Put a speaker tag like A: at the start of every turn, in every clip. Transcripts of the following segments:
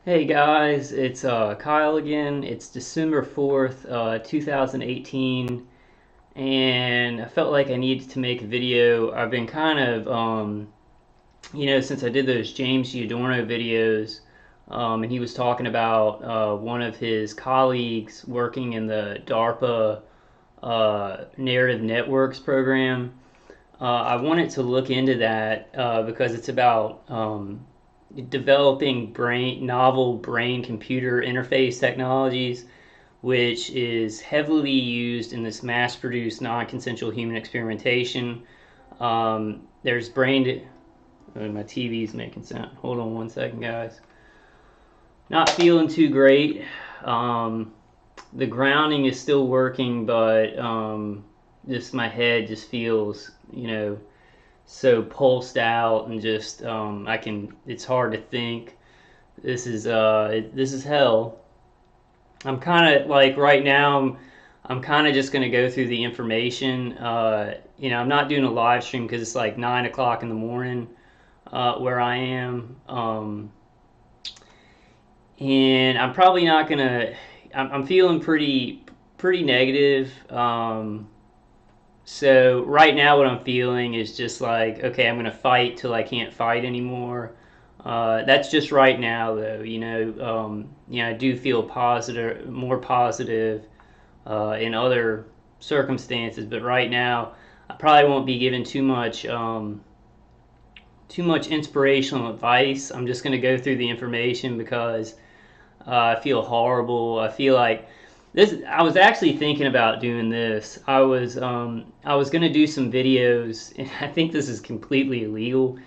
A: Hey guys, it's Kyle again. It's December 4th, 2018, and I felt like I needed to make a video. I've been kind of, since I did those James Giordano videos, and he was talking about one of his colleagues working in the DARPA Narrative Networks program. I wanted to look into that because it's about developing novel brain-computer interface technologies, which is heavily used in this mass-produced non-consensual human experimentation. There's brain. My TV's making sound. Hold on one second, guys. Not feeling too great. The grounding is still working, but just my head just feels, so pulsed out and just it's hard to think. This is hell. I'm kind of like right now I'm kind of just going to go through the information. I'm not doing a live stream because it's like 9 o'clock in the morning where I am. And I'm probably not gonna. I'm feeling pretty negative. So right now, what I'm feeling is just like, okay, I'm gonna fight till I can't fight anymore. That's just right now, though. I do feel positive, more positive in other circumstances, but right now, I probably won't be given too much inspirational advice. I'm just gonna go through the information because I feel horrible. I feel like this. I was actually thinking about doing this. I was gonna do some videos, and I think this is completely illegal.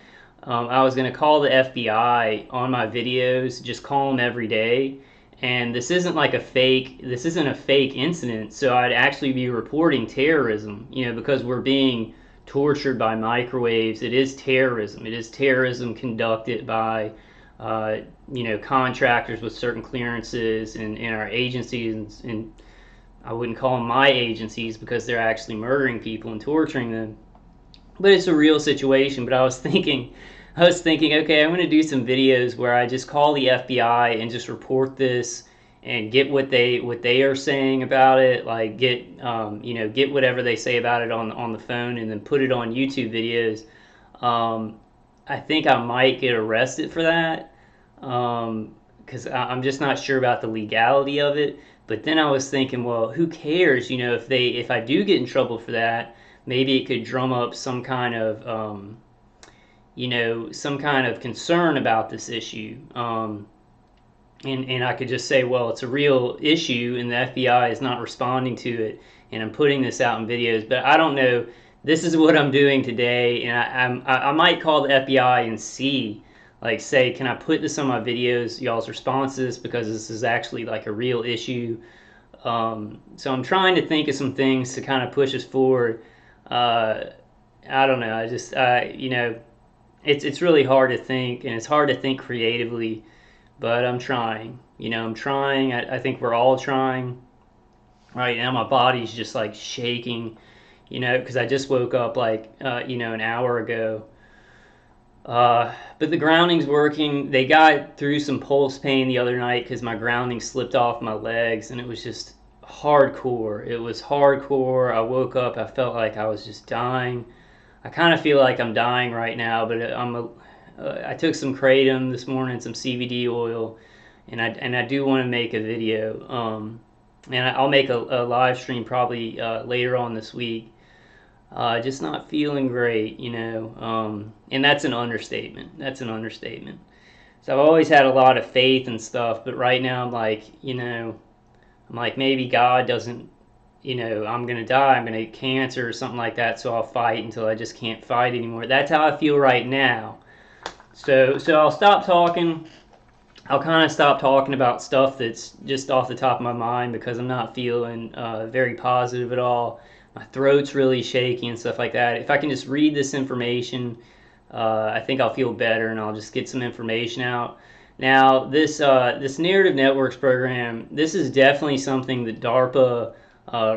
A: I was gonna call the FBI on my videos, just call them every day. And this isn't like a fake. This isn't a fake incident. So I'd actually be reporting terrorism. Because we're being tortured by microwaves. It is terrorism. It is terrorism conducted by contractors with certain clearances and our agencies, and I wouldn't call them my agencies because they're actually murdering people and torturing them. But it's a real situation. But I was thinking, okay, I'm going to do some videos where I just call the FBI and just report this and get what they are saying about it, like get whatever they say about it on the phone, and then put it on YouTube videos. I think I might get arrested for that because I'm just not sure about the legality of it. But then I was thinking, well, who cares? If I do get in trouble for that, maybe it could drum up some kind of concern about this issue. And I could just say, well, it's a real issue, and the FBI is not responding to it, and I'm putting this out in videos. But I don't know. This is what I'm doing today, and I might call the FBI and see, like, say, can I put this on my videos, y'all's responses, because this is actually like a real issue. So I'm trying to think of some things to kind of push us forward. I don't know. It's really hard to think, and it's hard to think creatively, but I'm trying. I'm trying. I think we're all trying. Right now, my body's just like shaking, because I just woke up like, an hour ago. But the grounding's working. They got through some pulse pain the other night because my grounding slipped off my legs, and it was just hardcore. It was hardcore. I woke up, I felt like I was just dying. I kind of feel like I'm dying right now, but I took some kratom this morning, some CBD oil, and I do want to make a video. And I'll make a live stream probably later on this week. Just not feeling great, and that's an understatement. That's an understatement. So I've always had a lot of faith and stuff, but right now I'm like maybe God doesn't, I'm gonna die, I'm gonna get cancer or something like that, so I'll fight until I just can't fight anymore. That's how I feel right now. So I'll stop talking. I'll kind of stop talking about stuff that's just off the top of my mind because I'm not feeling very positive at all. My throat's really shaky and stuff like that. If I can just read this information, I think I'll feel better, and I'll just get some information out. Now, this Narrative Networks program, this is definitely something that DARPA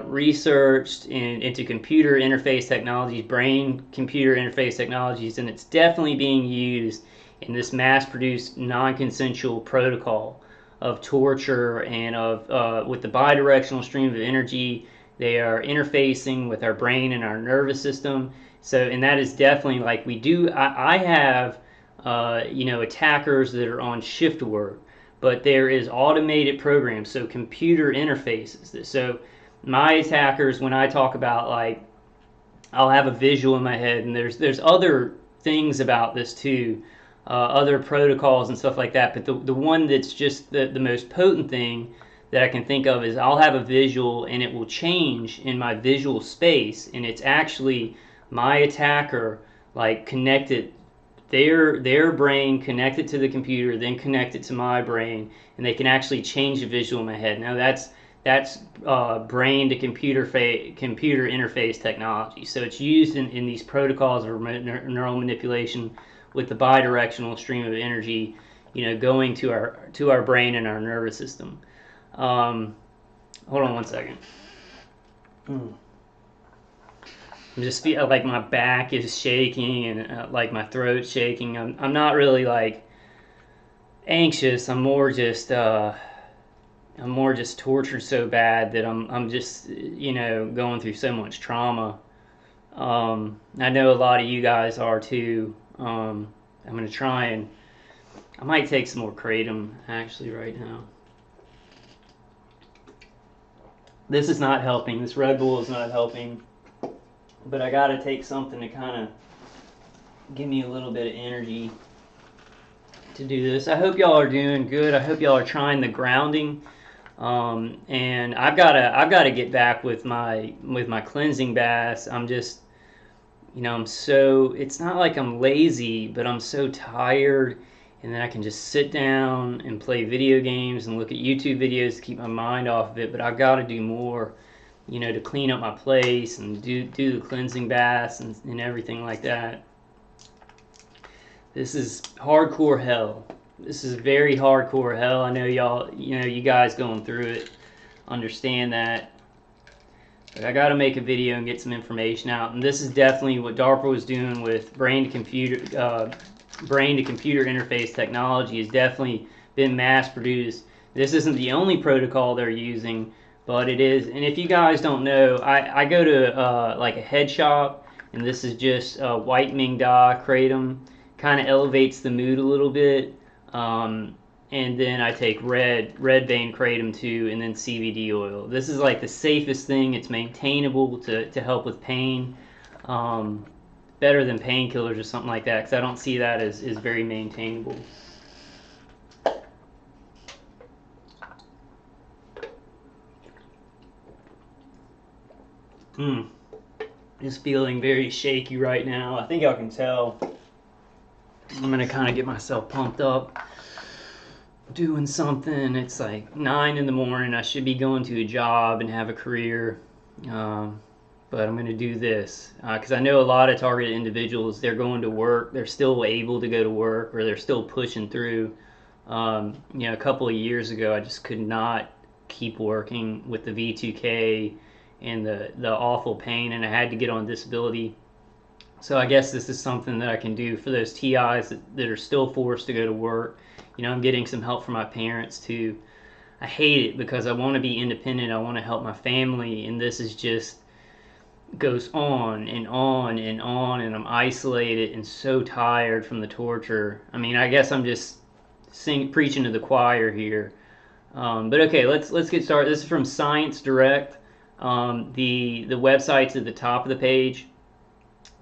A: researched into computer interface technologies, brain computer interface technologies, and it's definitely being used in this mass-produced non-consensual protocol of torture and of with the bidirectional stream of energy. They are interfacing with our brain and our nervous system. So, and that is definitely like we do. I have, attackers that are on shift work, but there is automated programs, so computer interfaces. So, my attackers, when I talk about like, I'll have a visual in my head, and there's other things about this too, other protocols and stuff like that. But the one that's just the most potent thing that I can think of is I'll have a visual and it will change in my visual space, and it's actually my attacker like connected their brain connected to the computer, then connected to my brain, and they can actually change the visual in my head. Now that's brain to computer interface technology. So it's used in these protocols of neural manipulation with the bidirectional stream of energy, going to our brain and our nervous system. Hold on one second. I'm just feel like my back is shaking and like my throat's shaking. I'm not really like anxious. I'm more just tortured so bad that I'm just going through so much trauma. I know a lot of you guys are too. I'm gonna try and I might take some more kratom actually right now. This is not helping. This Red Bull is not helping. But I gotta take something to kind of give me a little bit of energy to do this. I hope y'all are doing good. I hope y'all are trying the grounding. And I've gotta get back with my cleansing baths. I'm just, it's not like I'm lazy, but I'm so tired, and then I can just sit down and play video games and look at YouTube videos to keep my mind off of it. But I've got to do more, to clean up my place and do the cleansing baths and everything like that. This is hardcore hell. This is very hardcore hell. I know y'all, you guys going through it understand that. But I got to make a video and get some information out. And this is definitely what DARPA was doing with brain to computer interface technology. Has definitely been mass produced. This isn't the only protocol they're using, but it is. And if you guys don't know, I go to like a head shop, and this is just white Ming Da kratom. Kind of elevates the mood a little bit. And then I take red vein kratom too, and then CBD oil. This is like the safest thing. It's maintainable to help with pain. Better than painkillers or something like that, because I don't see that as very maintainable. Just feeling very shaky right now. I think y'all can tell. I'm gonna kind of get myself pumped up, doing something. It's like 9 in the morning. I should be going to a job and have a career, but I'm gonna do this because I know a lot of targeted individuals. They're going to work. They're still able to go to work, or they're still pushing through. A couple of years ago, I just could not keep working with the V2K and the awful pain, and I had to get on disability. So I guess this is something that I can do for those TIs that are still forced to go to work. I'm getting some help from my parents too. I hate it because I want to be independent. I want to help my family, and this is just goes on and on and on, and I'm isolated and so tired from the torture. I mean, I guess I'm just preaching to the choir here. But okay, let's get started. This is from Science Direct. The website's at the top of the page,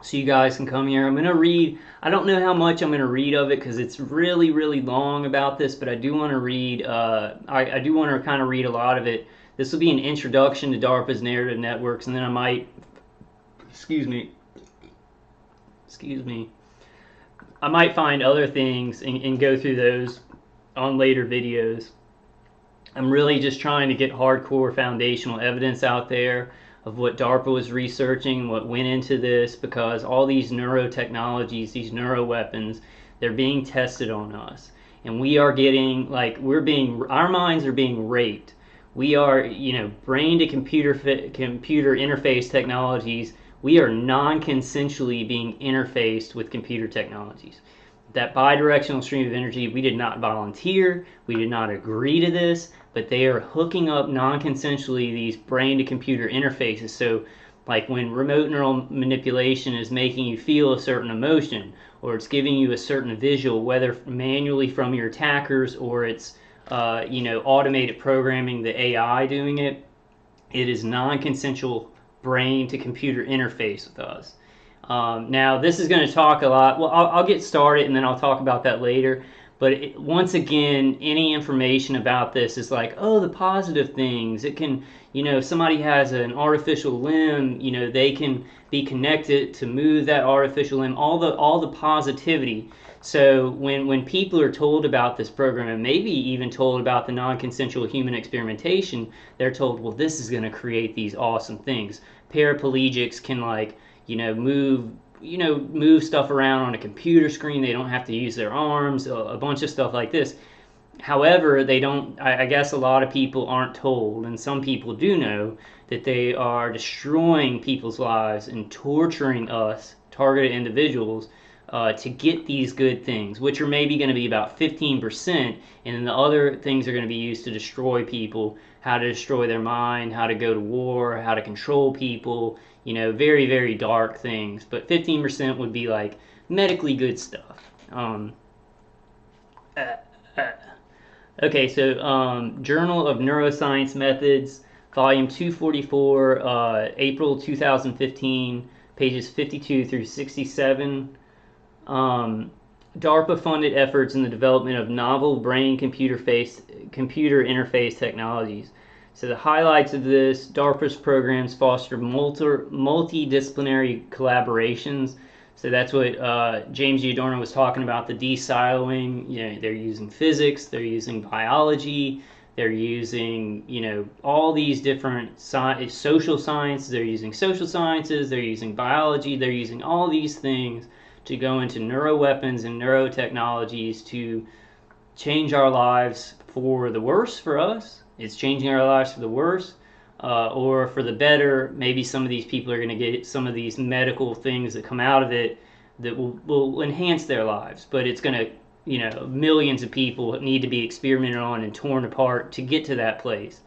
A: so you guys can come here. I'm going to read, I don't know how much I'm going to read of it because it's really, really long about this, but I do want to read, I do want to kind of read a lot of it. This will be an introduction to DARPA's narrative networks, and then I might, I might find other things and go through those on later videos. I'm really just trying to get hardcore foundational evidence out there of what DARPA was researching, what went into this, because all these neurotechnologies, these neuroweapons, they're being tested on us. And we are getting, like, our minds are being raped. We are, brain to computer interface technologies. We are non-consensually being interfaced with computer technologies. that bidirectional stream of energy, we did not volunteer, we did not agree to this, but they are hooking up non-consensually these brain-to-computer interfaces. So like when remote neural manipulation is making you feel a certain emotion, or it's giving you a certain visual, whether manually from your attackers or it's automated programming, the AI doing it, it is non-consensual brain-to-computer interface with us. Now, this is going to talk a lot. Well, I'll get started and then I'll talk about that later. But once again, any information about this is like, oh, the positive things. It can, if somebody has an artificial limb, they can be connected to move that artificial limb. All the positivity. So when people are told about this program, and maybe even told about the non-consensual human experimentation, they're told, well, this is going to create these awesome things. Paraplegics can move stuff around on a computer screen. They don't have to use their arms, a bunch of stuff like this. However, they don't, I guess a lot of people aren't told, and some people do know, that they are destroying people's lives and torturing us, targeted individuals, to get these good things, which are maybe going to be about 15%, and then the other things are going to be used to destroy people, how to destroy their mind, how to go to war, how to control people, very, very dark things. But 15% would be like medically good stuff. Okay, so Journal of Neuroscience Methods, volume 244, April 2015, pages 52 through 67. DARPA-funded efforts in the development of novel brain-computer interface technologies. So the highlights of this: DARPA's programs foster multidisciplinary collaborations. So that's what James Giordano was talking about, the de-siloing. They're using physics, they're using biology, they're using, all these different social sciences, they're using social sciences, they're using biology, they're using all these things to go into neuroweapons and neurotechnologies to change our lives for the worse for us. It's changing our lives for the worse, or for the better. Maybe some of these people are going to get some of these medical things that come out of it that will enhance their lives. But it's going to, millions of people need to be experimented on and torn apart to get to that place.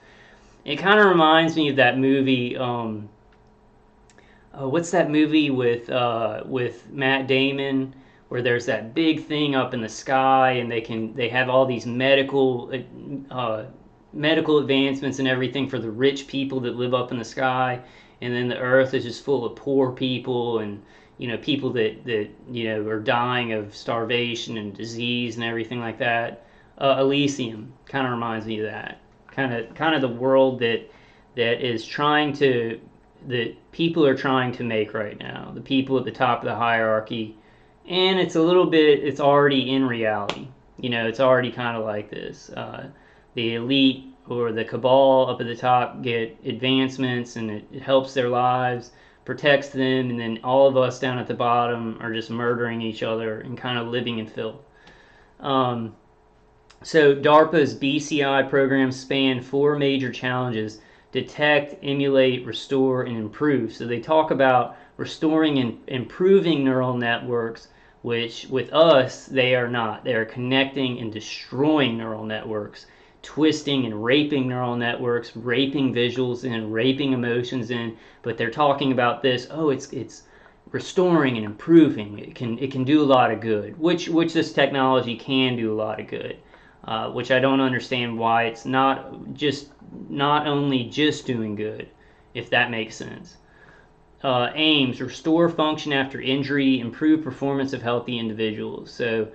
A: It kind of reminds me of that movie, what's that movie with Matt Damon, where there's that big thing up in the sky and they have all these medical advancements and everything for the rich people that live up in the sky, and then the earth is just full of poor people and people that are dying of starvation and disease and everything like that. Elysium kind of reminds me of that. Kind of the world that is trying to, that people are trying to make right now, the people at the top of the hierarchy. And it's already in reality. It's already kind of like this. The elite or the cabal up at the top get advancements, and it helps their lives, protects them, and then all of us down at the bottom are just murdering each other and kind of living in filth. So DARPA's BCI programs span 4 major challenges: detect, emulate, restore, and improve. So they talk about restoring and improving neural networks, which with us, they are not. They are connecting and destroying neural networks, twisting and raping neural networks, raping visuals in, raping emotions in. But they're talking about this, it's restoring and improving. It can do a lot of good, which this technology can do a lot of good. Which I don't understand why it's not only just doing good, if that makes sense. Aims: restore function after injury, improve performance of healthy individuals. So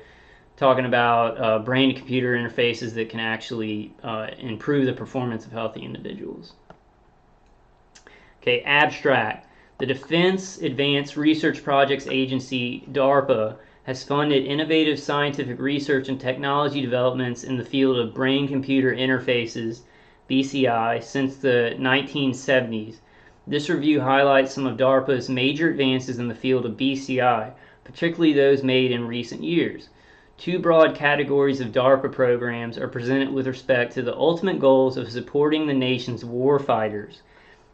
A: talking about brain-to-computer interfaces that can actually improve the performance of healthy individuals. Okay, abstract. The Defense Advanced Research Projects Agency, DARPA, has funded innovative scientific research and technology developments in the field of brain-computer interfaces, BCI, since the 1970s. This review highlights some of DARPA's major advances in the field of BCI, particularly those made in recent years. 2 broad categories of DARPA programs are presented with respect to the ultimate goals of supporting the nation's warfighters: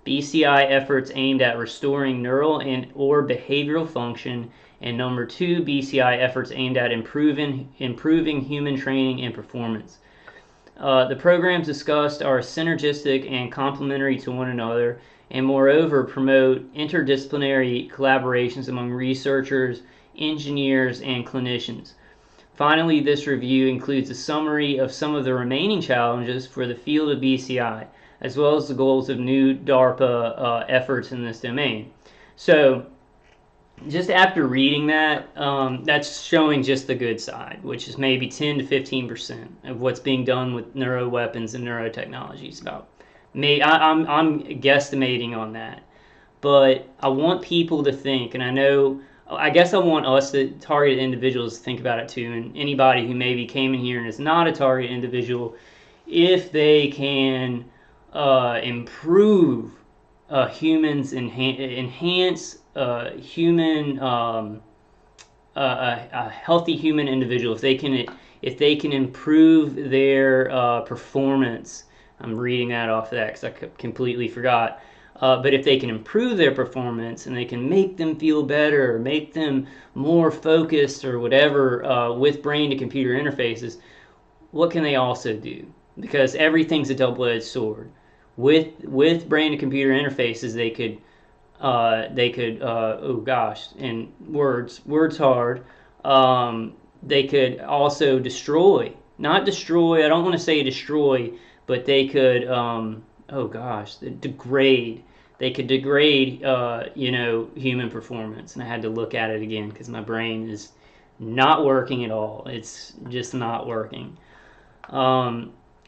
A: BCI efforts aimed at restoring neural and/or behavioral function, and number 2, BCI efforts aimed at improving human training and performance. The programs discussed are synergistic and complementary to one another, and moreover promote interdisciplinary collaborations among researchers, engineers, and clinicians. Finally, this review includes a summary of some of the remaining challenges for the field of BCI, as well as the goals of new DARPA efforts in this domain. So, just after reading that, that's showing just the good side, which is maybe 10 to 15% of what's being done with neuroweapons and neurotechnologies. I'm guesstimating on that, but I want people to think, and I guess I want us, the targeted individuals, to think about it too, and anybody who maybe came in here and is not a target individual, if they can improve humans, enhance human, a healthy human individual, if they can improve their performance. I'm reading that off of that because I completely forgot. But if they can improve their performance and they can make them feel better, or make them more focused, or whatever, with brain-to-computer interfaces, what can they also do? Because everything's a double-edged sword. With brain-to-computer interfaces, they could oh gosh, and words hard. They could also destroy, not destroy. I don't want to say destroy, but they could oh gosh, degrade. They could degrade, human performance. And I had to look at it again because my brain is not working at all. It's just not working.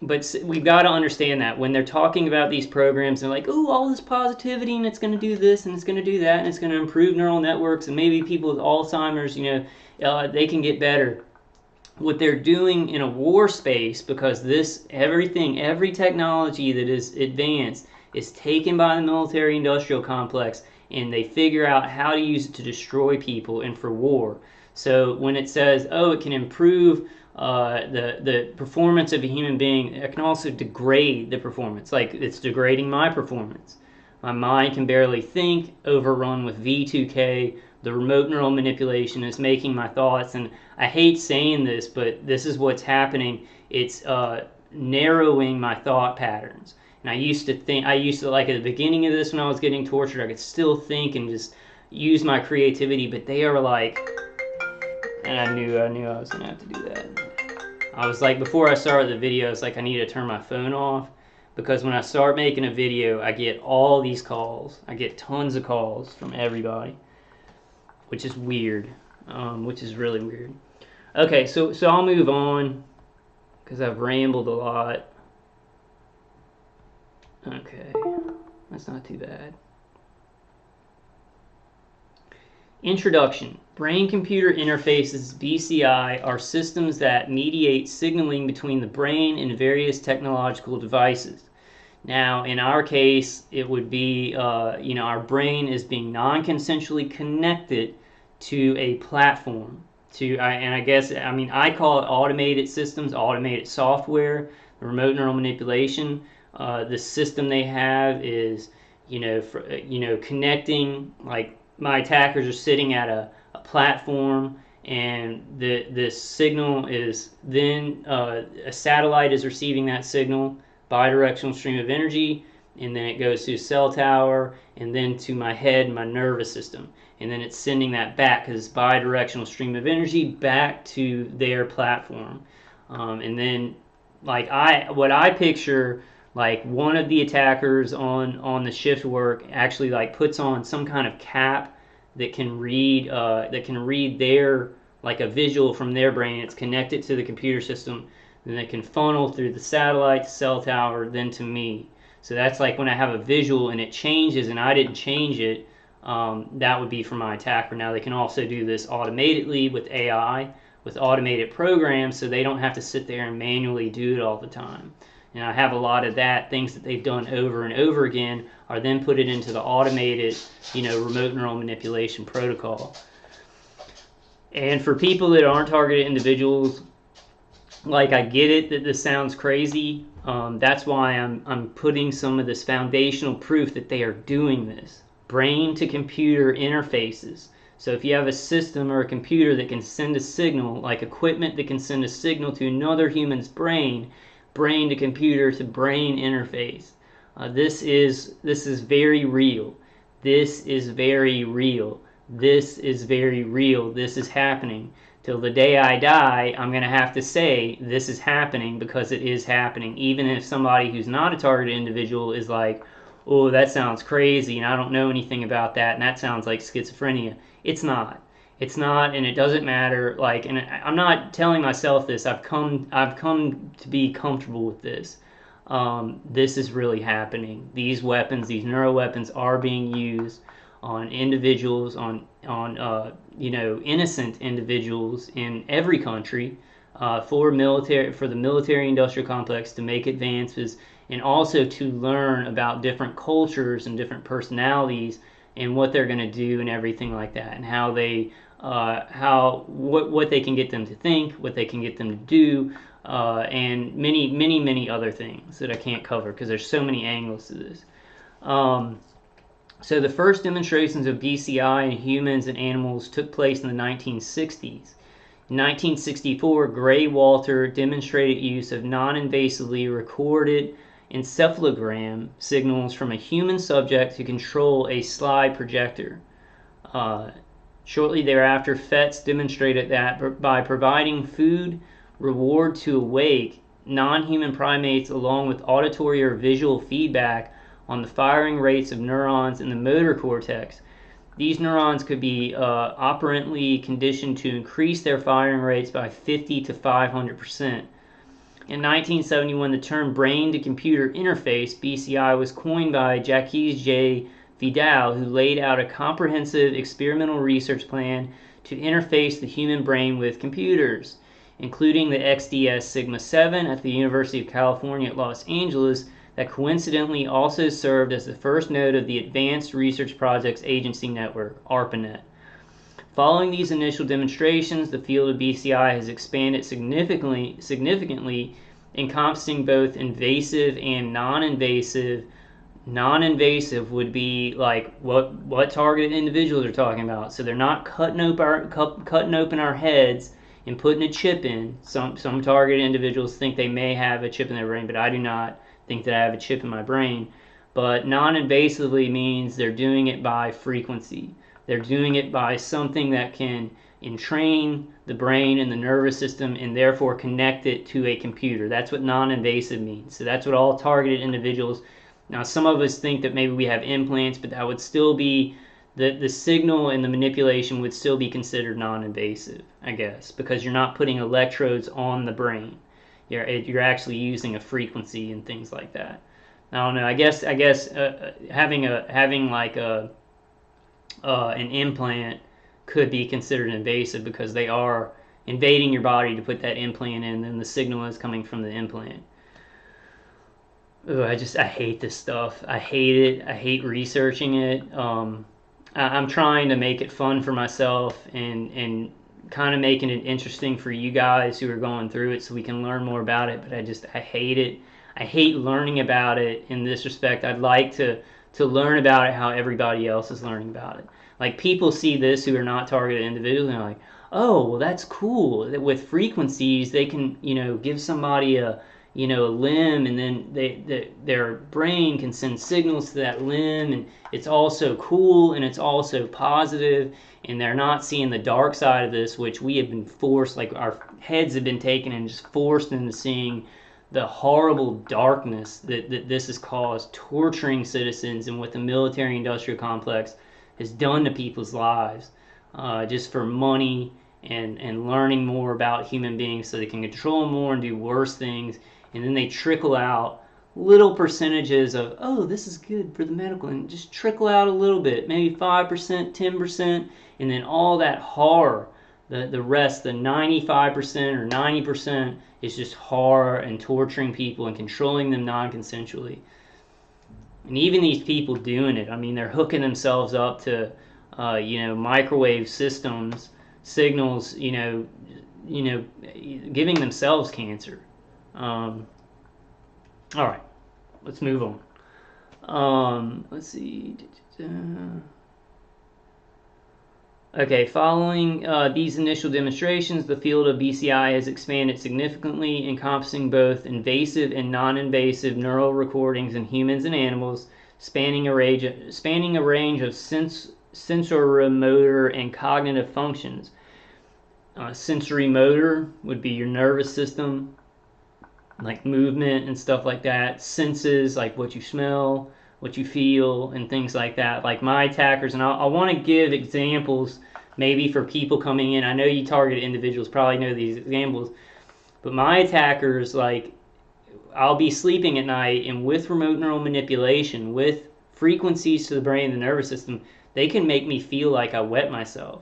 A: But we've got to understand that when they're talking about these programs, they're like, oh, all this positivity, and it's going to do this, and it's going to do that, and it's going to improve neural networks, and maybe people with Alzheimer's, they can get better. What they're doing in a war space, because every technology that is advanced is taken by the military-industrial complex, and they figure out how to use it to destroy people and for war. So when it says, oh, it can improve the performance of a human being, it can also degrade the performance. Like, it's degrading my performance. My mind can barely think, overrun with V2K. The remote neural manipulation is making my thoughts, and I hate saying this, but this is what's happening. It's narrowing my thought patterns. And I used to, like, at the beginning of this when I was getting tortured, I could still think and just use my creativity, but they are like, and I knew I was going to have to do that. I was like, before I started the video, it's like I need to turn my phone off, because when I start making a video, I get all these calls. I get tons of calls from everybody, which is weird, which is really weird. Okay, so I'll move on, because I've rambled a lot. Okay, that's not too bad. Introduction. Brain-computer interfaces, BCI, are systems that mediate signaling between the brain and various technological devices. Now, in our case, it would be, our brain is being non-consensually connected to a platform. I call it automated systems, automated software, the remote neural manipulation. The system they have is, connecting, like, my attackers are sitting at a platform, and this signal is then, a satellite is receiving that signal, bidirectional stream of energy, and then it goes to a cell tower, and then to my head, my nervous system, and then it's sending that back, because it's bidirectional stream of energy, back to their platform. And then, like, what I picture, like, one of the attackers on the shift work actually, like, puts on some kind of cap that can read their, like, a visual from their brain. It's connected to the computer system, and it can funnel through the satellite, cell tower, then to me. So that's like when I have a visual and it changes and I didn't change it, that would be for my attacker. Now they can also do this automatedly with AI, with automated programs, so they don't have to sit there and manually do it all the time. And I have a lot of that, things that they've done over and over again are then put it into the automated, remote neural manipulation protocol. And for people that aren't targeted individuals, like, I get it that this sounds crazy. That's why I'm putting some of this foundational proof that they are doing this. Brain to computer interfaces. So if you have a system or a computer that can send a signal, like equipment that can send a signal to another human's brain, brain to computer to brain interface, this is very real. This is very real. This is very real. This is happening. Till the day I die, I'm going to have to say this is happening because it is happening. Even if somebody who's not a targeted individual is like, oh, that sounds crazy and I don't know anything about that and that sounds like schizophrenia. It's not. It's not, and it doesn't matter. Like, and I'm not telling myself this. I've come to be comfortable with this. This is really happening. These weapons, these neuroweapons, are being used on individuals, on innocent individuals in every country, for the military-industrial complex to make advances, and also to learn about different cultures and different personalities and what they're going to do and everything like that, and how they what they can get them to think, what they can get them to do, and many other things that I can't cover because there's so many angles to this. So the first demonstrations of BCI in humans and animals took place in the 1960s. In 1964, Gray Walter demonstrated use of non-invasively recorded encephalogram signals from a human subject to control a slide projector. Shortly thereafter, Fetz demonstrated that by providing food reward to awake non-human primates along with auditory or visual feedback on the firing rates of neurons in the motor cortex, these neurons could be operantly conditioned to increase their firing rates by 50 to 500%. In 1971, the term brain-to-computer interface, BCI, was coined by Jacques J. Vidal, who laid out a comprehensive experimental research plan to interface the human brain with computers, including the XDS Sigma 7 at the University of California at Los Angeles, that coincidentally also served as the first node of the Advanced Research Projects Agency Network, ARPANET. Following these initial demonstrations, the field of BCI has expanded significantly, encompassing both invasive and non-invasive. Non-invasive would be like what targeted individuals are talking about. So they're not cutting open our heads and putting a chip in. Some targeted individuals think they may have a chip in their brain, but I do not think that I have a chip in my brain. But non-invasively means they're doing it by frequency. They're doing it by something that can entrain the brain and the nervous system and therefore connect it to a computer. That's what non-invasive means. So that's what all targeted individuals. Now, some of us think that maybe we have implants, but that would still be, the signal and the manipulation would still be considered non-invasive, I guess, because you're not putting electrodes on the brain. You're actually using a frequency and things like that. I don't know. I guess having like an implant could be considered invasive because they are invading your body to put that implant in, and the signal is coming from the implant. Ugh, I hate this stuff. I hate it. I hate researching it. I'm trying to make it fun for myself and kind of making it interesting for you guys who are going through it so we can learn more about it, but I hate it. I hate learning about it in this respect. I'd like to learn about it how everybody else is learning about it. Like, people see this who are not targeted individuals and they're like, oh, well, that's cool. That with frequencies, they can, give somebody a limb, and then their brain can send signals to that limb, and it's also cool and it's also positive, and they're not seeing the dark side of this, which we have been forced, like our heads have been taken and just forced into seeing the horrible darkness that this has caused, torturing citizens, and what the military-industrial complex has done to people's lives, just for money and learning more about human beings so they can control them more and do worse things. And then they trickle out little percentages of, oh, this is good for the medical, and just trickle out a little bit, maybe 5%, 10%, and then all that horror, the rest, the 95% or 90%, is just horror and torturing people and controlling them non-consensually. And even these people doing it, I mean, they're hooking themselves up to, microwave systems, signals, giving themselves cancer. All right, let's move on. Let's see. Okay, following these initial demonstrations, the field of BCI has expanded significantly, encompassing both invasive and non-invasive neural recordings in humans and animals, spanning a range of sensorimotor and cognitive functions. Sensory motor would be your nervous system, like movement and stuff like that. Senses, like what you smell, what you feel, and things like that. Like my attackers, and I want to give examples maybe for people coming in. I know you targeted individuals probably know these examples, but my attackers, like, I'll be sleeping at night, and with remote neural manipulation, with frequencies to the brain and the nervous system, they can make me feel like I wet myself.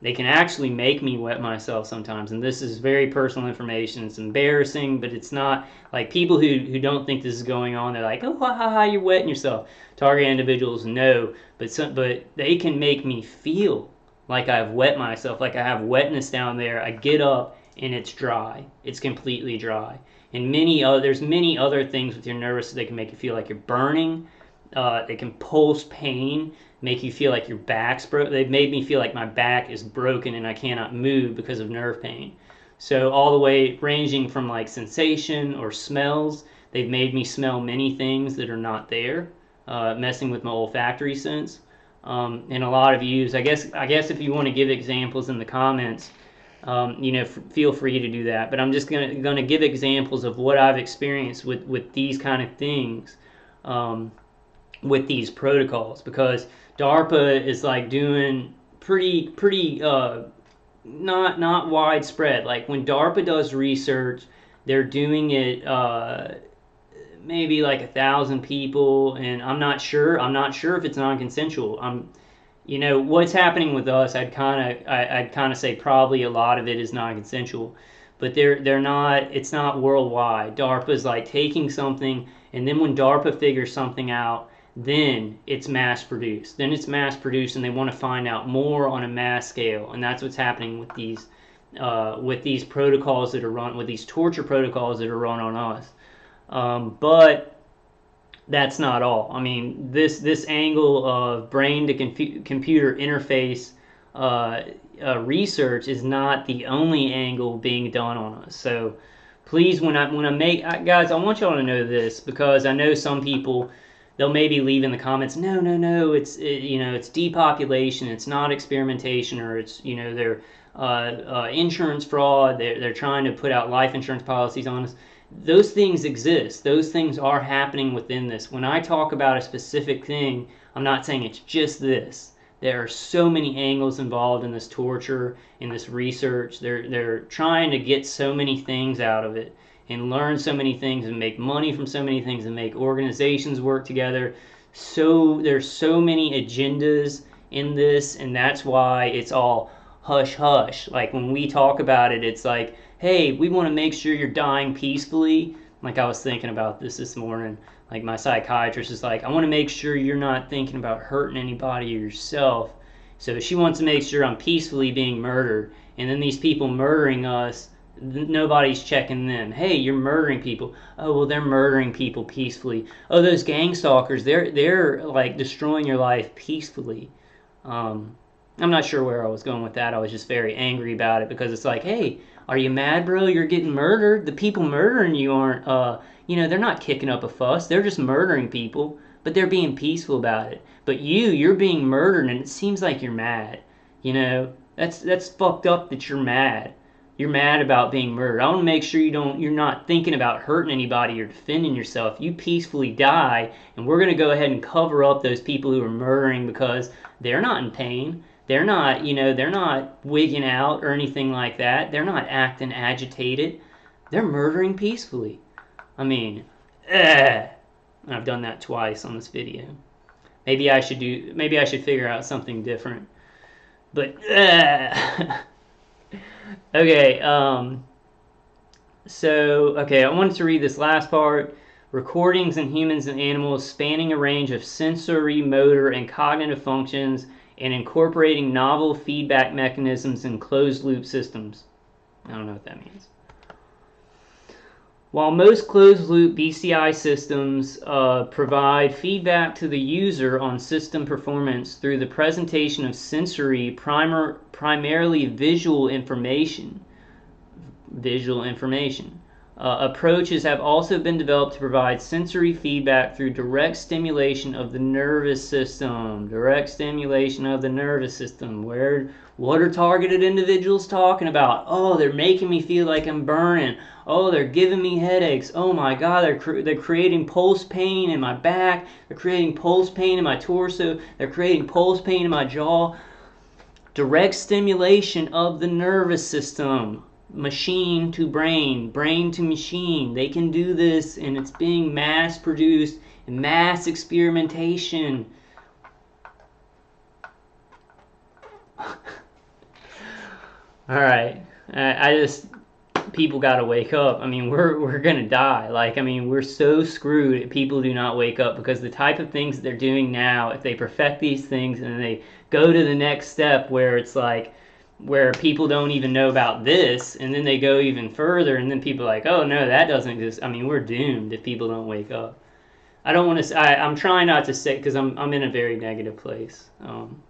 A: They can actually make me wet myself sometimes, and this is very personal information. It's embarrassing, but it's not like people who don't think this is going on. They're like, oh, ha, ha, ha, you're wetting yourself. Target individuals know, but they can make me feel like I've wet myself, like I have wetness down there. I get up and it's dry. It's completely dry. And there's many other things with your nervous system. They can make you feel like you're burning. They can pulse pain, make you feel like your back's broken. They've made me feel like my back is broken and I cannot move because of nerve pain. So all the way ranging from like sensation or smells, they've made me smell many things that are not there, messing with my olfactory sense. And a lot of you, I guess if you want to give examples in the comments, feel free to do that. But I'm just gonna give examples of what I've experienced with these kind of things. With these protocols, because DARPA is like doing pretty not widespread. Like when DARPA does research, they're doing it maybe like 1,000 people, and I'm not sure if it's non-consensual. What's happening with us, I'd kind of say probably a lot of it is non-consensual, but they're not. It's not worldwide. DARPA's like taking something, and then when DARPA figures something out, then it's mass produced. Then it's mass produced, and they want to find out more on a mass scale, and that's what's happening with these protocols that are run, with these torture protocols that are run on us. But that's not all. I mean, this angle of brain to computer interface research is not the only angle being done on us. So please, when I make guys, I want y'all to know this, because I know some people, they'll maybe leave in the comments, no, it's depopulation, it's not experimentation, or it's they're insurance fraud. They're trying to put out life insurance policies on us. Those things exist. Those things are happening within this. When I talk about a specific thing, I'm not saying it's just this. There are so many angles involved in this torture, in this research. They're trying to get so many things out of it, and learn so many things, and make money from so many things, and make organizations work together. So there's so many agendas in this, and that's why it's all hush hush. Like when we talk about it, it's like, hey, we want to make sure you're dying peacefully. Like I was thinking about this morning. Like my psychiatrist is like, I want to make sure you're not thinking about hurting anybody or yourself. So she wants to make sure I'm peacefully being murdered. And then these people murdering us, nobody's checking them. Hey, you're murdering people. Oh, well, they're murdering people peacefully. Oh, those gang stalkers, they're like destroying your life peacefully. I'm not sure where I was going with that. I was just very angry about it, because it's like, hey, are you mad, bro? You're getting murdered. The people murdering you aren't, they're not kicking up a fuss. They're just murdering people, but they're being peaceful about it. But you're being murdered, and it seems like you're mad. That's fucked up that you're mad. You're mad about being murdered. I want to make sure you're not thinking about hurting anybody or defending yourself. You peacefully die, and we're going to go ahead and cover up those people who are murdering, because they're not in pain. They're not, they're not wigging out or anything like that. They're not acting agitated. They're murdering peacefully. I mean, I've done that twice on this video. Maybe I should figure out something different. But, okay, I wanted to read this last part. Recordings in humans and animals spanning a range of sensory, motor, and cognitive functions, and incorporating novel feedback mechanisms in closed-loop systems. I don't know what that means. While most closed-loop BCI systems provide feedback to the user on system performance through the presentation of sensory, primarily visual information, approaches have also been developed to provide sensory feedback through direct stimulation of the nervous system. What are targeted individuals talking about? Oh, they're making me feel like I'm burning. Oh, they're giving me headaches. Oh my God, they're creating pulse pain in my back. They're creating pulse pain in my torso. They're creating pulse pain in my jaw. Direct stimulation of the nervous system. Machine to brain, brain to machine. They can do this, and it's being mass produced in mass experimentation. All right, people got to wake up. I mean, we're gonna die. Like, I mean, we're so screwed if people do not wake up, because the type of things that they're doing now, if they perfect these things and they go to the next step where it's like, where people don't even know about this, and then they go even further, and then people are like, oh no, that doesn't exist. I mean, we're doomed if people don't wake up. I don't want to. I'm trying not to say, because I'm in a very negative place. I'm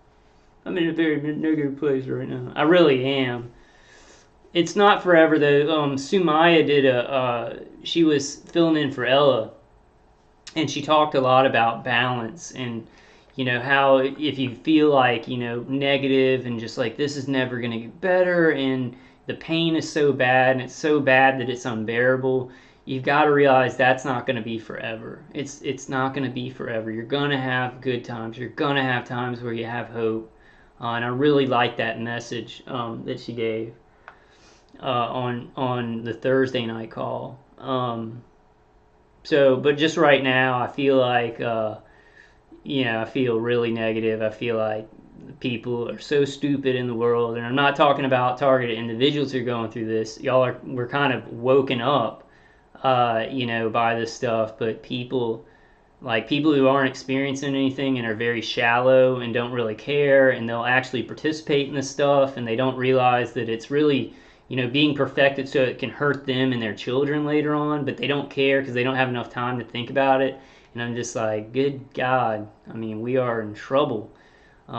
A: in a very negative place right now. I really am. It's not forever though. Sumaya did she was filling in for Ella, and she talked a lot about balance, and how if you feel like negative and just like this is never gonna get better, and the pain is so bad and it's so bad that it's unbearable, you've got to realize that's not going to be forever. It's not going to be forever. You're going to have good times. You're going to have times where you have hope. And I really like that message that she gave on the Thursday night call. But just right now, I feel like, I feel really negative. I feel like people are so stupid in the world, and I'm not talking about targeted individuals who are going through this. We're kind of woken up, by this stuff, but people who aren't experiencing anything and are very shallow and don't really care, and they'll actually participate in this stuff, and they don't realize that it's really, being perfected so it can hurt them and their children later on, but they don't care because they don't have enough time to think about it. And I'm just like, good God, I mean, we are in trouble. We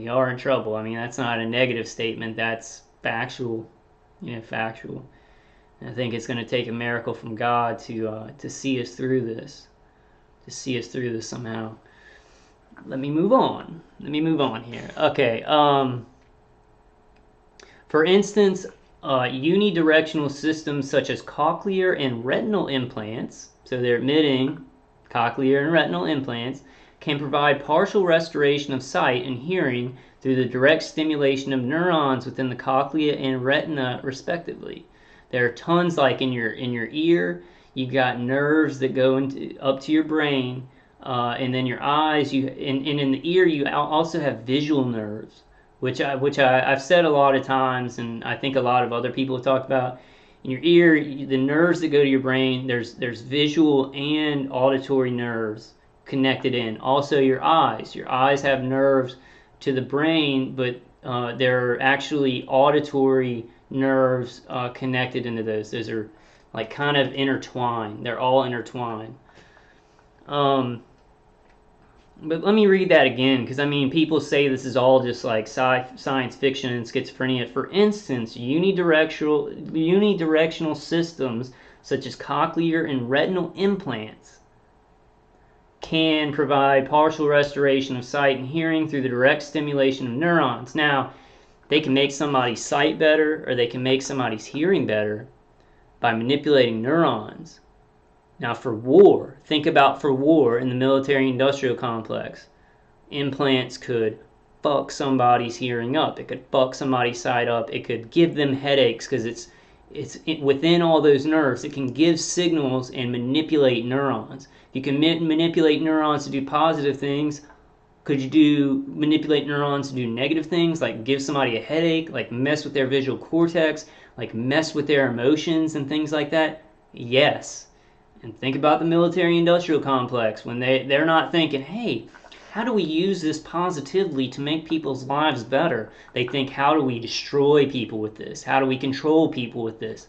A: are in trouble. I mean, that's not a negative statement. That's factual. Factual. And I think it's going to take a miracle from God to see us through this. To see us through this somehow. Let me move on. Here. Okay. For instance, unidirectional systems such as cochlear and retinal implants, so they're admitting cochlear and retinal implants, can provide partial restoration of sight and hearing through the direct stimulation of neurons within the cochlea and retina, respectively. There are tons, like in your ear, you've got nerves that go up to your brain, and then your eyes. And in the ear, you also have visual nerves, which I've said a lot of times, and I think a lot of other people have talked about. In your ear, the nerves that go to your brain, there's visual and auditory nerves connected in. Also, your eyes have nerves to the brain, but they're actually auditory nerves connected into those. Those are like kind of intertwined. They're all intertwined. But let me read that again, because I mean, people say this is all just like science fiction and schizophrenia. For instance, unidirectional systems such as cochlear and retinal implants can provide partial restoration of sight and hearing through the direct stimulation of neurons. Now, they can make somebody's sight better, or they can make somebody's hearing better by manipulating neurons. Now, for war, think about for war in the military-industrial complex. Implants could fuck somebody's hearing up. It could fuck somebody's sight up. It could give them headaches because it's within all those nerves. It can give signals and manipulate neurons. You can manipulate neurons to do positive things. Could you manipulate neurons to do negative things, like give somebody a headache, like mess with their visual cortex, like mess with their emotions and things like that? Yes. And think about the military-industrial complex when they're not thinking, hey, how do we use this positively to make people's lives better? They think, how do we destroy people with this? How do we control people with this?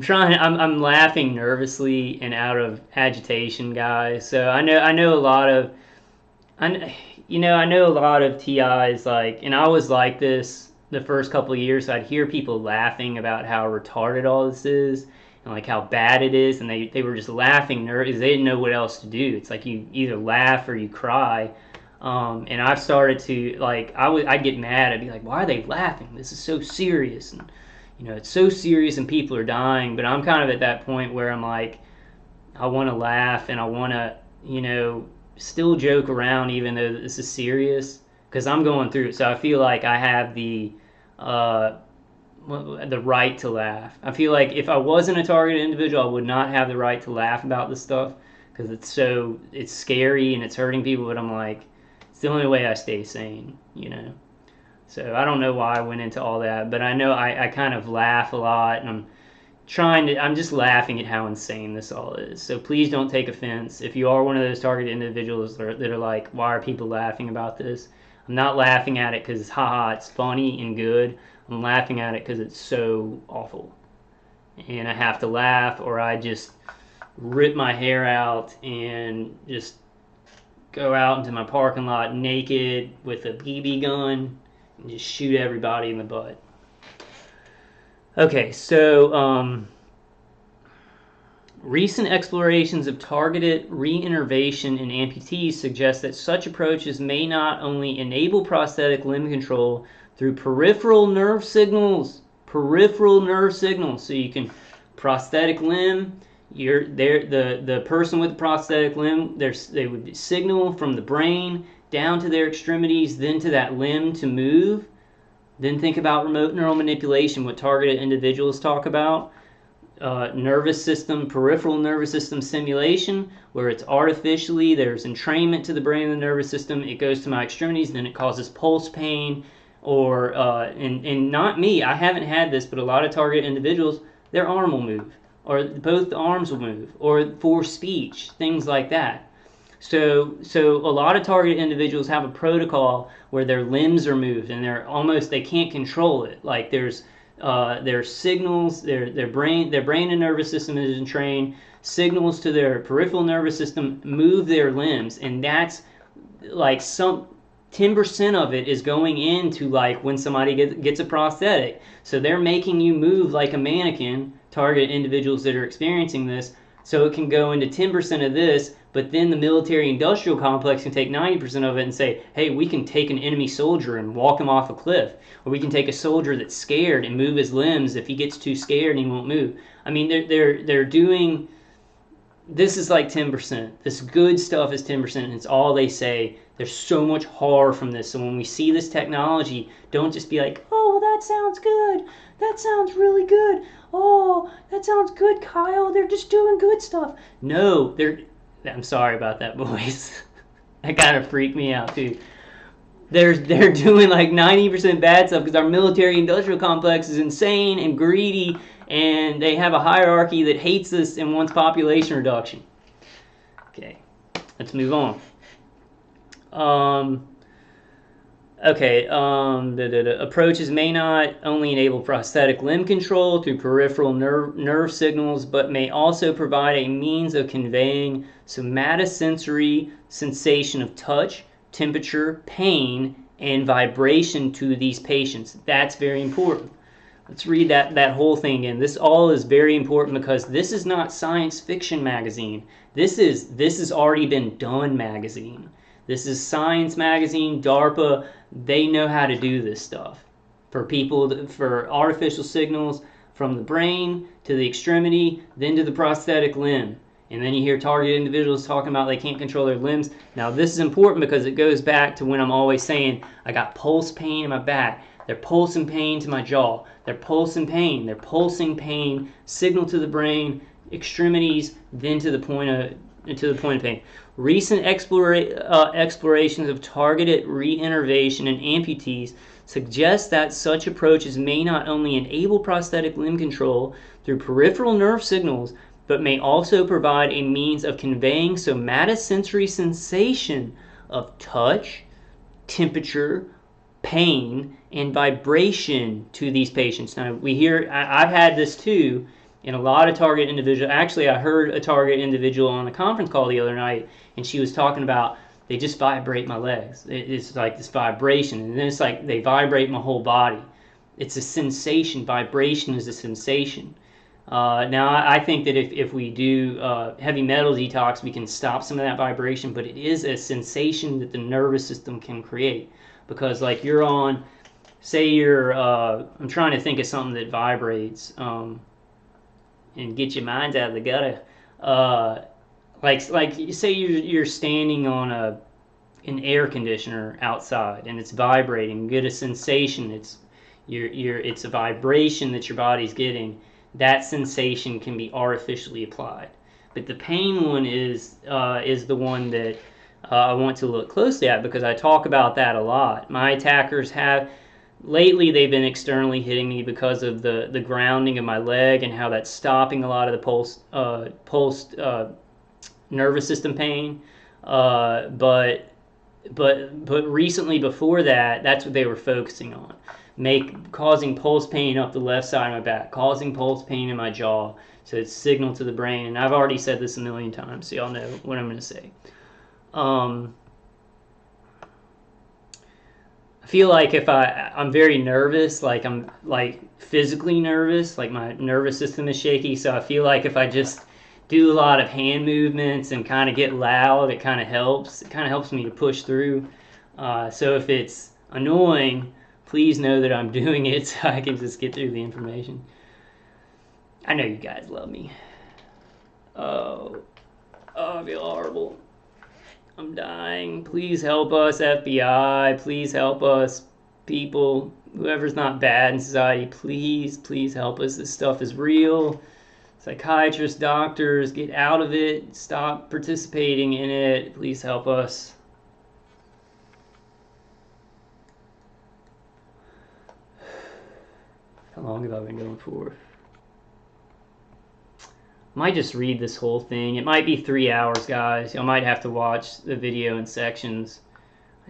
A: I'm laughing nervously and out of agitation, guys. So I know a lot of I know a lot of TIs, like, and I was like this the first couple of years. So I'd hear people laughing about how retarded all this is and like how bad it is, and they were just laughing nervous. They didn't know what else to do. It's like you either laugh or you cry. And I've started to, like, I'd get mad. I'd be like, why are they laughing? This is so serious, and it's so serious, and people are dying. But I'm kind of at that point where I'm like, I want to laugh and I want to, still joke around even though this is serious because I'm going through it. So I feel like I have uh, the right to laugh. I feel like if I wasn't a targeted individual, I would not have the right to laugh about this stuff because it's scary and it's hurting people. But I'm like, it's the only way I stay sane. So I don't know why I went into all that, but I know I kind of laugh a lot, and I'm just laughing at how insane this all is. So please don't take offense. If you are one of those targeted individuals that are like, why are people laughing about this? I'm not laughing at it because haha, it's funny and good. I'm laughing at it because it's so awful. And I have to laugh, or I just rip my hair out and just go out into my parking lot naked with a BB gun and just shoot everybody in the butt. Okay, so recent explorations of targeted reinnervation in amputees suggest that such approaches may not only enable prosthetic limb control through peripheral nerve signals, so you can prosthetic limb, the person with the prosthetic limb, they would signal from the brain down to their extremities, then to that limb to move. Then think about remote neural manipulation, what targeted individuals talk about. Peripheral nervous system simulation, where it's artificially, there's entrainment to the brain and the nervous system. It goes to my extremities, then it causes pulse pain. Or, and not me, I haven't had this, but a lot of targeted individuals, their arm will move, or both arms will move, or for speech, things like that. So a lot of targeted individuals have a protocol where their limbs are moved and they can't control it. Like there's signals, their brain and nervous system is entrained, signals to their peripheral nervous system move their limbs, and that's like 10% of it is going into like when somebody gets a prosthetic. So they're making you move like a mannequin, targeted individuals that are experiencing this, so it can go into 10% of this. But then the military-industrial complex can take 90% of it and say, hey, we can take an enemy soldier and walk him off a cliff. Or we can take a soldier that's scared and move his limbs. If he gets too scared, he won't move. I mean, they're doing, this is like 10%. This good stuff is 10%, and it's all they say. There's so much horror from this. So when we see this technology, don't just be like, oh, that sounds good. That sounds really good. Oh, that sounds good, Kyle. They're just doing good stuff. No, I'm sorry about that, boys. That kind of freaked me out too. They're doing like 90% bad stuff because our military-industrial complex is insane and greedy, and they have a hierarchy that hates us and wants population reduction. Okay, let's move on. Approaches may not only enable prosthetic limb control through peripheral nerve signals, but may also provide a means of conveying somatosensory sensation of touch, temperature, pain, and vibration to these patients. That's very important. Let's read that whole thing again. This all is very important because this is not science fiction magazine. This is already been done magazine. This is Science Magazine, DARPA. They know how to do this stuff for artificial signals from the brain to the extremity, then to the prosthetic limb. And then you hear targeted individuals talking about they can't control their limbs. Now this is important because it goes back to when I'm always saying I got pulse pain in my back. They're pulsing pain to my jaw. They're pulsing pain. They're pulsing pain. Signal to the brain, extremities, then to the point of pain. Recent explorations of targeted reinnervation in amputees suggest that such approaches may not only enable prosthetic limb control through peripheral nerve signals, but may also provide a means of conveying somatosensory sensation of touch, temperature, pain, and vibration to these patients. Now, I've had this too, And a lot of target individuals, actually I heard a target individual on a conference call the other night, and she was talking about they just vibrate my legs. It's like this vibration, and then it's like they vibrate my whole body. It's a sensation. Vibration is a sensation. Now, I think that if we do heavy metal detox, we can stop some of that vibration, but it is a sensation that the nervous system can create. Because, like, you're on, say you're, I'm trying to think of something that vibrates and get your minds out of the gutter. Like say you're standing on an air conditioner outside and it's vibrating. You get a sensation. It's a vibration that your body's getting. That sensation can be artificially applied. But the pain one is the one that I want to look closely at, because I talk about that a lot. My attackers have, lately they've been externally hitting me because of the grounding of my leg and how that's stopping a lot of the pulsed nervous system pain. But recently, before that, that's what they were focusing on. Causing pulse pain up the left side of my back, causing pulse pain in my jaw, so it's signal to the brain. And I've already said this a million times, so y'all know what I'm going to say. I feel like if I'm very nervous, like I'm like physically nervous, like my nervous system is shaky, so I feel like if I just do a lot of hand movements and kind of get loud, it kind of helps. It kind of helps me to push through. So if it's annoying, please know that I'm doing it so I can just get through the information. I know you guys love me. Oh, I feel horrible. I'm dying. Please help us, FBI. Please help us, people. Whoever's not bad in society, please help us. This stuff is real. Psychiatrists, doctors, get out of it. Stop participating in it. Please help us. How long have I been going for? I might just read this whole thing. It might be 3 hours, guys. Y'all might have to watch the video in sections.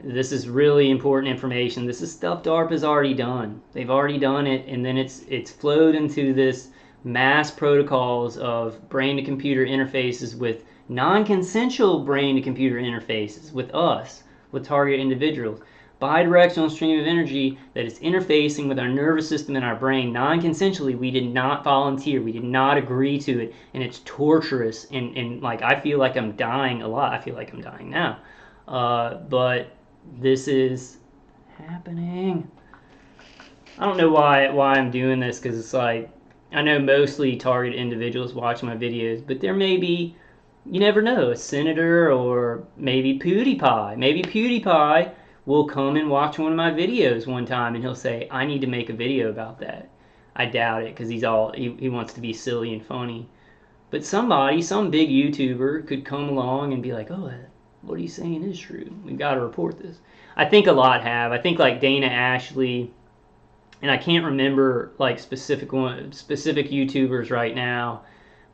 A: This is really important information. This is stuff DARPA's already done. They've already done it, and then it's flowed into this mass protocols of brain-to-computer interfaces with non-consensual brain-to-computer interfaces with us, with target individuals. Bidirectional stream of energy that is interfacing with our nervous system and our brain non-consensually. We did not volunteer. We did not agree to it, and it's torturous. And like, I feel like I'm dying a lot. I feel like I'm dying now. But this is happening. I don't know why I'm doing this, because it's like, I know mostly target individuals watch my videos, but there may be, you never know, a senator or maybe PewDiePie. Maybe PewDiePie will come and watch one of my videos one time and he'll say, I need to make a video about that. I doubt it, because he wants to be silly and funny. But some big YouTuber could come along and be like, oh, what he's saying is true. We've got to report this. I think a lot have. I think like Dana Ashley, and I can't remember like specific YouTubers right now,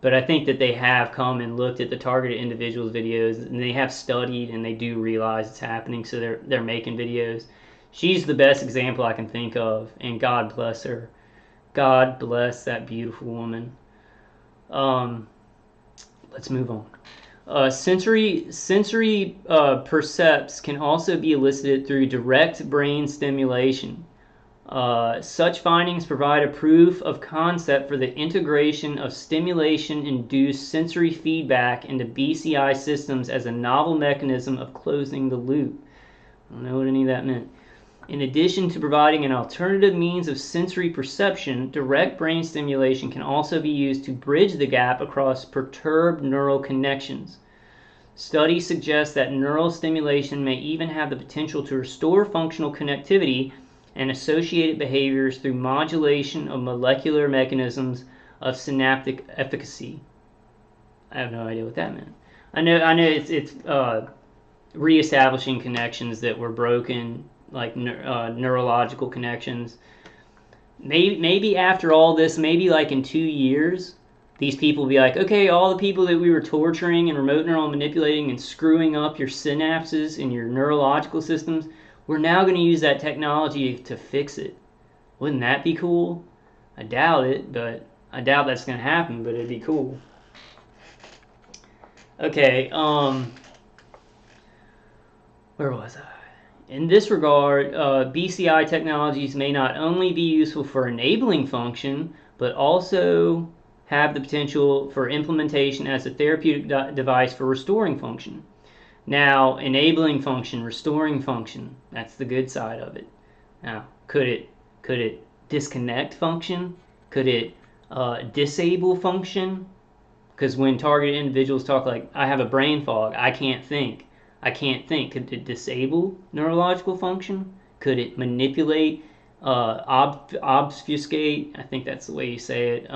A: but I think that they have come and looked at the targeted individuals videos, and they have studied, and they do realize it's happening, so they're making videos. She's the best example I can think of, and God bless her. God bless that beautiful woman. Let's move on. Sensory percepts can also be elicited through direct brain stimulation. Such findings provide a proof of concept for the integration of stimulation-induced sensory feedback into BCI systems as a novel mechanism of closing the loop. I don't know what any of that meant. In addition to providing an alternative means of sensory perception, direct brain stimulation can also be used to bridge the gap across perturbed neural connections. Studies suggest that neural stimulation may even have the potential to restore functional connectivity and associated behaviors through modulation of molecular mechanisms of synaptic efficacy. I have no idea what that meant. I know it's reestablishing connections that were broken, like neurological connections. Maybe after all this, maybe like in 2 years, these people will be like, okay, all the people that we were torturing and remote neural manipulating and screwing up your synapses and your neurological systems, we're now going to use that technology to fix it. Wouldn't that be cool? I doubt it, but I doubt that's going to happen, but it'd be cool. Okay, where was I? In this regard, BCI technologies may not only be useful for enabling function, but also have the potential for implementation as a therapeutic device for restoring function. Now, enabling function, restoring function, that's the good side of it. Now, could it disconnect function? Could it disable function? Because when targeted individuals talk like, I have a brain fog, I can't think. Could it disable neurological function? Could it manipulate, obfuscate? I think that's the way you say it.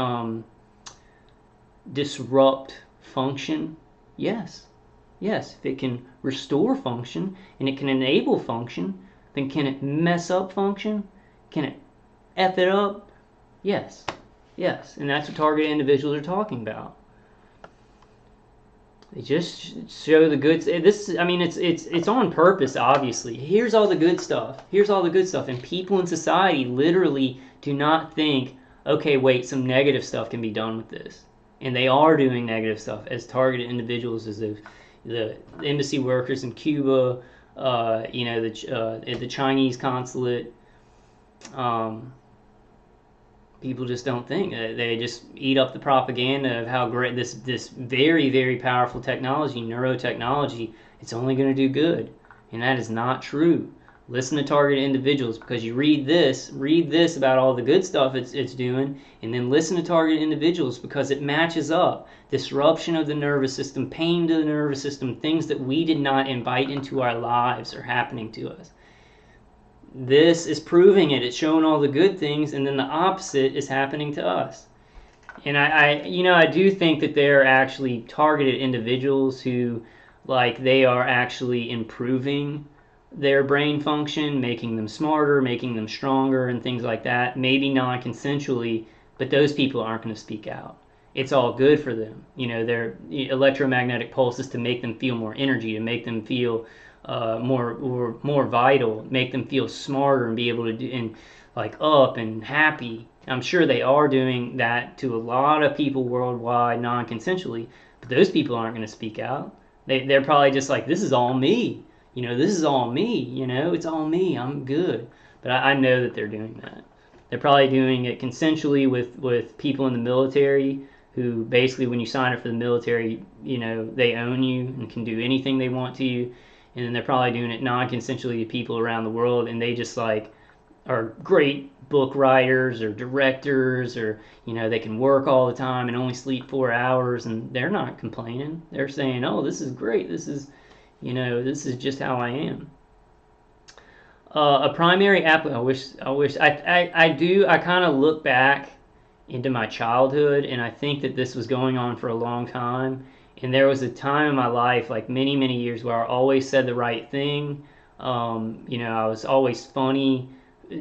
A: Disrupt function? Yes. Yes, if it can restore function and it can enable function, then can it mess up function? Can it F it up? Yes. Yes, and that's what targeted individuals are talking about. They just show the good. This, I mean, it's on purpose. Obviously, here's all the good stuff. Here's all the good stuff, and people in society literally do not think, okay, wait, some negative stuff can be done with this, and they are doing negative stuff as targeted individuals, as the embassy workers in Cuba, the Chinese consulate. People just don't think. They just eat up the propaganda of how great this very, very powerful technology, neurotechnology, it's only going to do good. And that is not true. Listen to targeted individuals, because you read this about all the good stuff it's doing, and then listen to targeted individuals because it matches up. Disruption of the nervous system, pain to the nervous system, things that we did not invite into our lives are happening to us. This is proving it. It's showing all the good things, and then the opposite is happening to us. And I do think that they're actually targeted individuals who, like, they are actually improving their brain function, making them smarter, making them stronger, and things like that. Maybe non-consensually, but those people aren't going to speak out. It's all good for them. Their electromagnetic pulses to make them feel more energy, to make them feel more vital, make them feel smarter and be able to do, and like up and happy. I'm sure they are doing that to a lot of people worldwide non-consensually, but those people aren't going to speak out. They're probably just like, this is all me. This is all me. It's all me. I'm good. But I know that they're doing that. They're probably doing it consensually with people in the military who basically, when you sign up for the military, they own you and can do anything they want to you. And then they're probably doing it non-consensually to people around the world, and they just like are great book writers or directors, or they can work all the time and only sleep 4 hours, and they're not complaining. They're saying, oh, this is great, this is just how I am. A primary app. I kind of look back into my childhood, and I think that this was going on for a long time. And there was a time in my life, like many, many years, where I always said the right thing. I was always funny,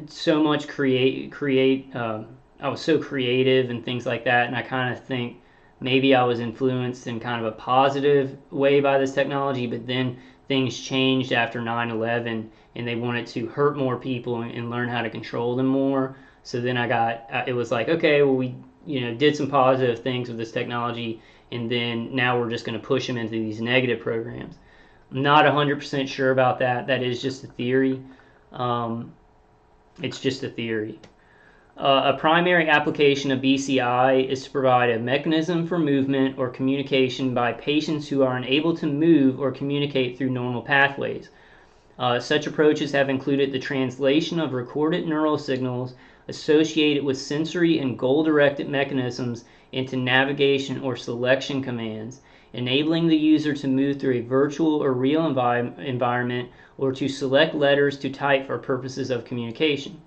A: so much I was so creative and things like that. And I kind of think maybe I was influenced in kind of a positive way by this technology, but then things changed after 9/11, and they wanted to hurt more people and learn how to control them more. So then it was like, okay, well, we did some positive things with this technology, and then now we're just going to push them into these negative programs. I'm not 100% sure about that. That is just a theory. It's just a theory. A primary application of BCI is to provide a mechanism for movement or communication by patients who are unable to move or communicate through normal pathways. Such approaches have included the translation of recorded neural signals associated with sensory and goal-directed mechanisms into navigation or selection commands, enabling the user to move through a virtual or real environment, or to select letters to type for purposes of communication.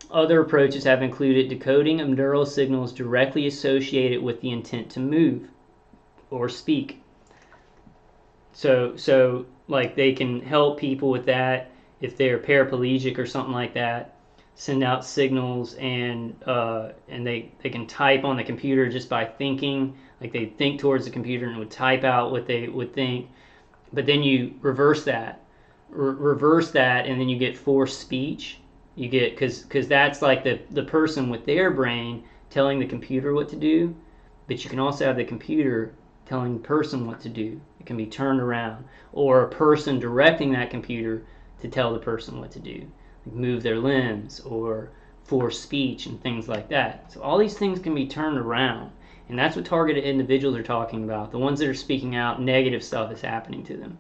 A: Other approaches have included decoding of neural signals directly associated with the intent to move or speak. So like, they can help people with that if they're paraplegic or something like that. Send out signals, and they can type on the computer just by thinking. Like, they think towards the computer and would type out what they would think. But then you reverse that, and then you get forced speech. You get, because that's like the person with their brain telling the computer what to do, but you can also have the computer telling the person what to do. It can be turned around, or a person directing that computer to tell the person what to do, like move their limbs or force speech and things like that. So all these things can be turned around, and that's what targeted individuals are talking about. The ones that are speaking out, negative stuff is happening to them.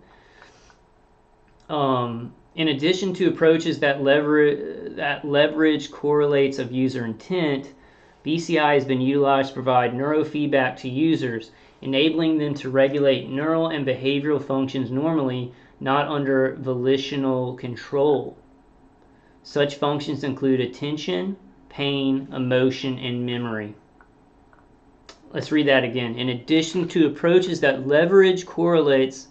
A: In addition to approaches that leverage correlates of user intent, BCI has been utilized to provide neurofeedback to users, enabling them to regulate neural and behavioral functions normally, not under volitional control. Such functions include attention, pain, emotion, and memory. Let's read that again. In addition to approaches that leverage correlates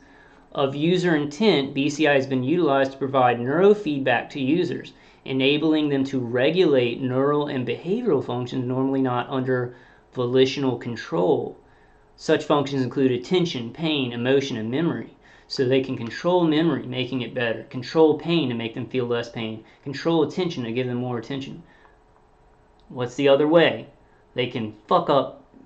A: of user intent, BCI has been utilized to provide neurofeedback to users, enabling them to regulate neural and behavioral functions normally not under volitional control. Such functions include attention, pain, emotion, and memory. So they can control memory, making it better, control pain to make them feel less pain, control attention to give them more attention. What's the other way? They can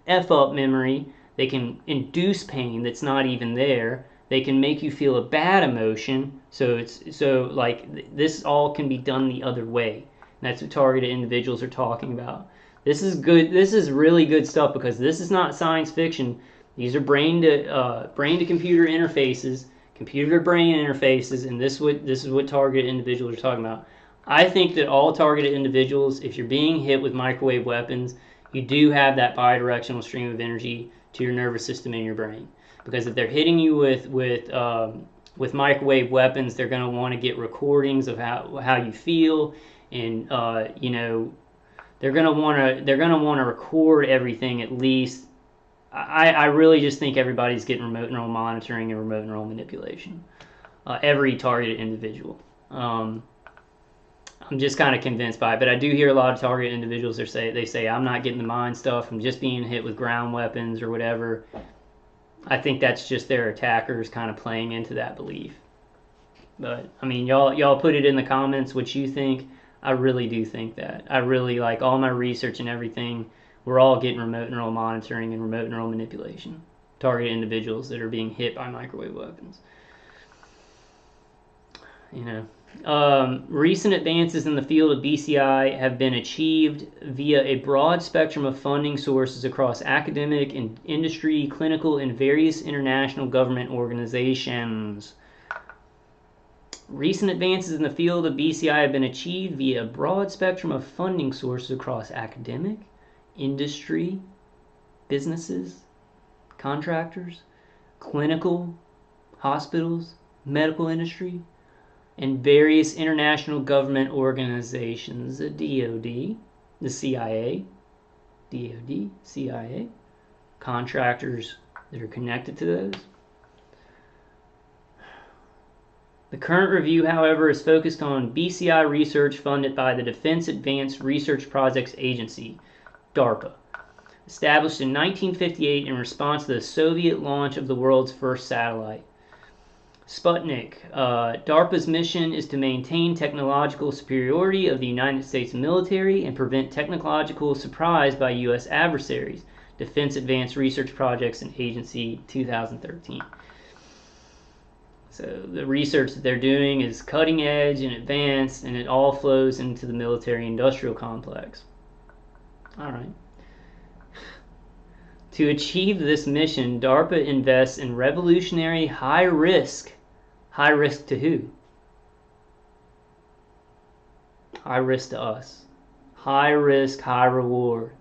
A: F up memory, they can induce pain that's not even there, they can make you feel a bad emotion, so this all can be done the other way. And that's what targeted individuals are talking about. This is good. This is really good stuff, because this is not science fiction. These are brain to computer interfaces, computer to brain interfaces, and this is what targeted individuals are talking about. I think that all targeted individuals, if you're being hit with microwave weapons, you do have that bidirectional stream of energy to your nervous system in your brain. Because if they're hitting you with microwave weapons, they're going to want to get recordings of how you feel, and they're going to want to record everything at least. I really just think everybody's getting remote neural monitoring and remote neural manipulation. Every targeted individual. I'm just kind of convinced by it, but I do hear a lot of targeted individuals they say I'm not getting the mind stuff, I'm just being hit with ground weapons or whatever. I think that's just their attackers kind of playing into that belief. But I mean, y'all put it in the comments what you think. I really do think that. I really, like, all my research and everything, we're all getting remote neural monitoring and remote neural manipulation. Target individuals that are being hit by microwave weapons. Recent advances in the field of BCI have been achieved via a broad spectrum of funding sources across academic and industry, clinical, and various international government organizations. Recent advances in the field of BCI have been achieved via a broad spectrum of funding sources across academic, industry, businesses, contractors, clinical, hospitals, medical industry, and various international government organizations, the DoD, the CIA, DoD, CIA, contractors that are connected to those. The current review, however, is focused on BCI research funded by the Defense Advanced Research Projects Agency, DARPA, established in 1958 in response to the Soviet launch of the world's first satellite, Sputnik. DARPA's mission is to maintain technological superiority of the United States military and prevent technological surprise by U.S. adversaries. Defense Advanced Research Projects and Agency, 2013. So the research that they're doing is cutting edge and advanced, and it all flows into the military-industrial complex. All right. To achieve this mission, DARPA invests in revolutionary high risk to who? High risk to us. High risk, high reward.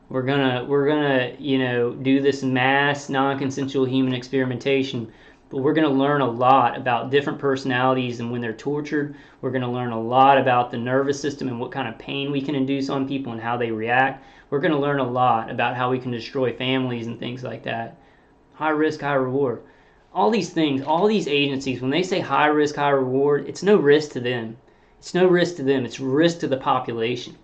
A: We're gonna do this mass non-consensual human experimentation, but we're gonna learn a lot about different personalities and when they're tortured. We're gonna learn a lot about the nervous system and what kind of pain we can induce on people and how they react. We're going to learn a lot about how we can destroy families and things like that. High risk, high reward. All these things, all these agencies, when they say high risk, high reward, it's no risk to them. It's no risk to them. It's risk to the population.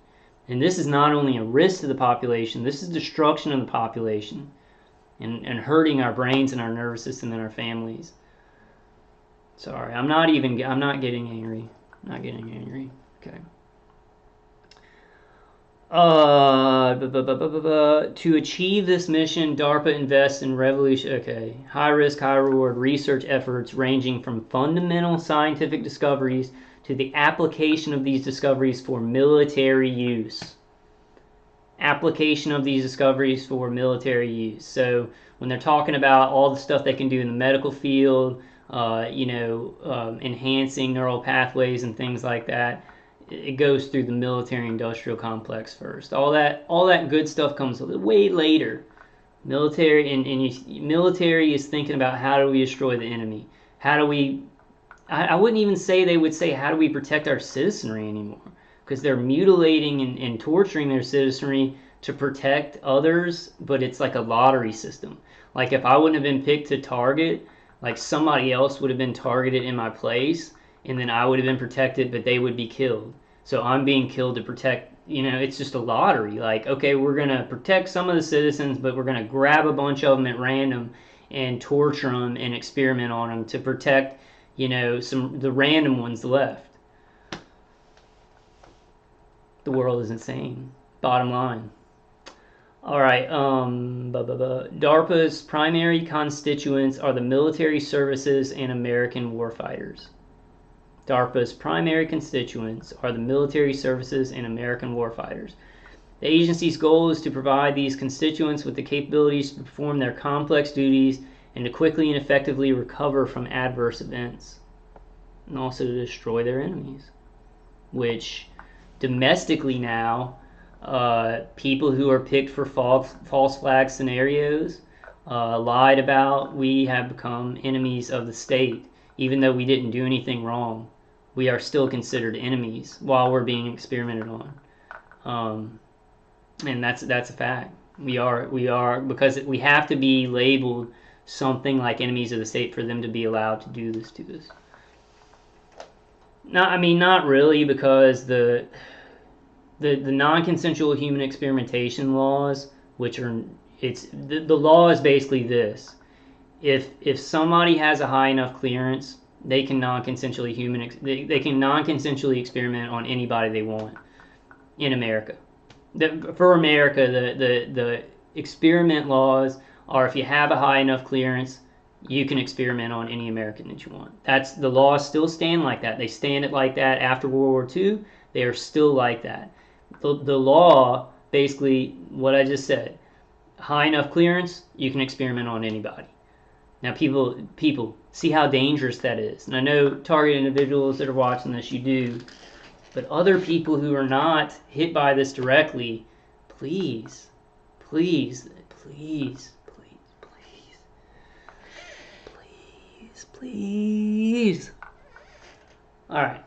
A: And this is not only a risk to the population, this is destruction of the population and hurting our brains and our nervous system and our families. Sorry, I'm not getting angry. I'm not getting angry. Okay. To achieve this mission, DARPA invests in high risk, high reward research efforts ranging from fundamental scientific discoveries to the application of these discoveries for military use. Application of these discoveries for military use. So when they're talking about all the stuff they can do in the medical field, enhancing neural pathways and things like that, it goes through the military-industrial complex first. All that good stuff comes way later. Military is thinking about how do we destroy the enemy. How do we? I wouldn't even say they would say how do we protect our citizenry anymore, because they're mutilating and torturing their citizenry to protect others. But it's like a lottery system. Like if I wouldn't have been picked to target, like somebody else would have been targeted in my place, and then I would have been protected, but they would be killed. So I'm being killed to protect, it's just a lottery. Like, okay, we're going to protect some of the citizens, but we're going to grab a bunch of them at random and torture them and experiment on them to protect, the random ones left. The world is insane. Bottom line. All right. DARPA's primary constituents are the military services and American warfighters. DARPA's primary constituents are the military services and American warfighters. The agency's goal is to provide these constituents with the capabilities to perform their complex duties and to quickly and effectively recover from adverse events, and also to destroy their enemies, which domestically now, people who are picked for false flag scenarios, lied about, we have become enemies of the state. Even though we didn't do anything wrong, we are still considered enemies while we're being experimented on. And that's a fact. We are because we have to be labeled something like enemies of the state for them to be allowed to do this to us. Not really, because the non-consensual human experimentation laws, which are the law is basically this: if somebody has a high enough clearance, they can non-consensually experiment on anybody they want in America. For America, the experiment laws are if you have a high enough clearance, you can experiment on any American that you want. The laws still stand like that. They stand it like that after World War II. They are still like that. The law, basically, what I just said, high enough clearance, you can experiment on anybody. Now, people, see how dangerous that is. And I know target individuals that are watching this, you do. But other people who are not hit by this directly, please, please, please, please, please, please. All right.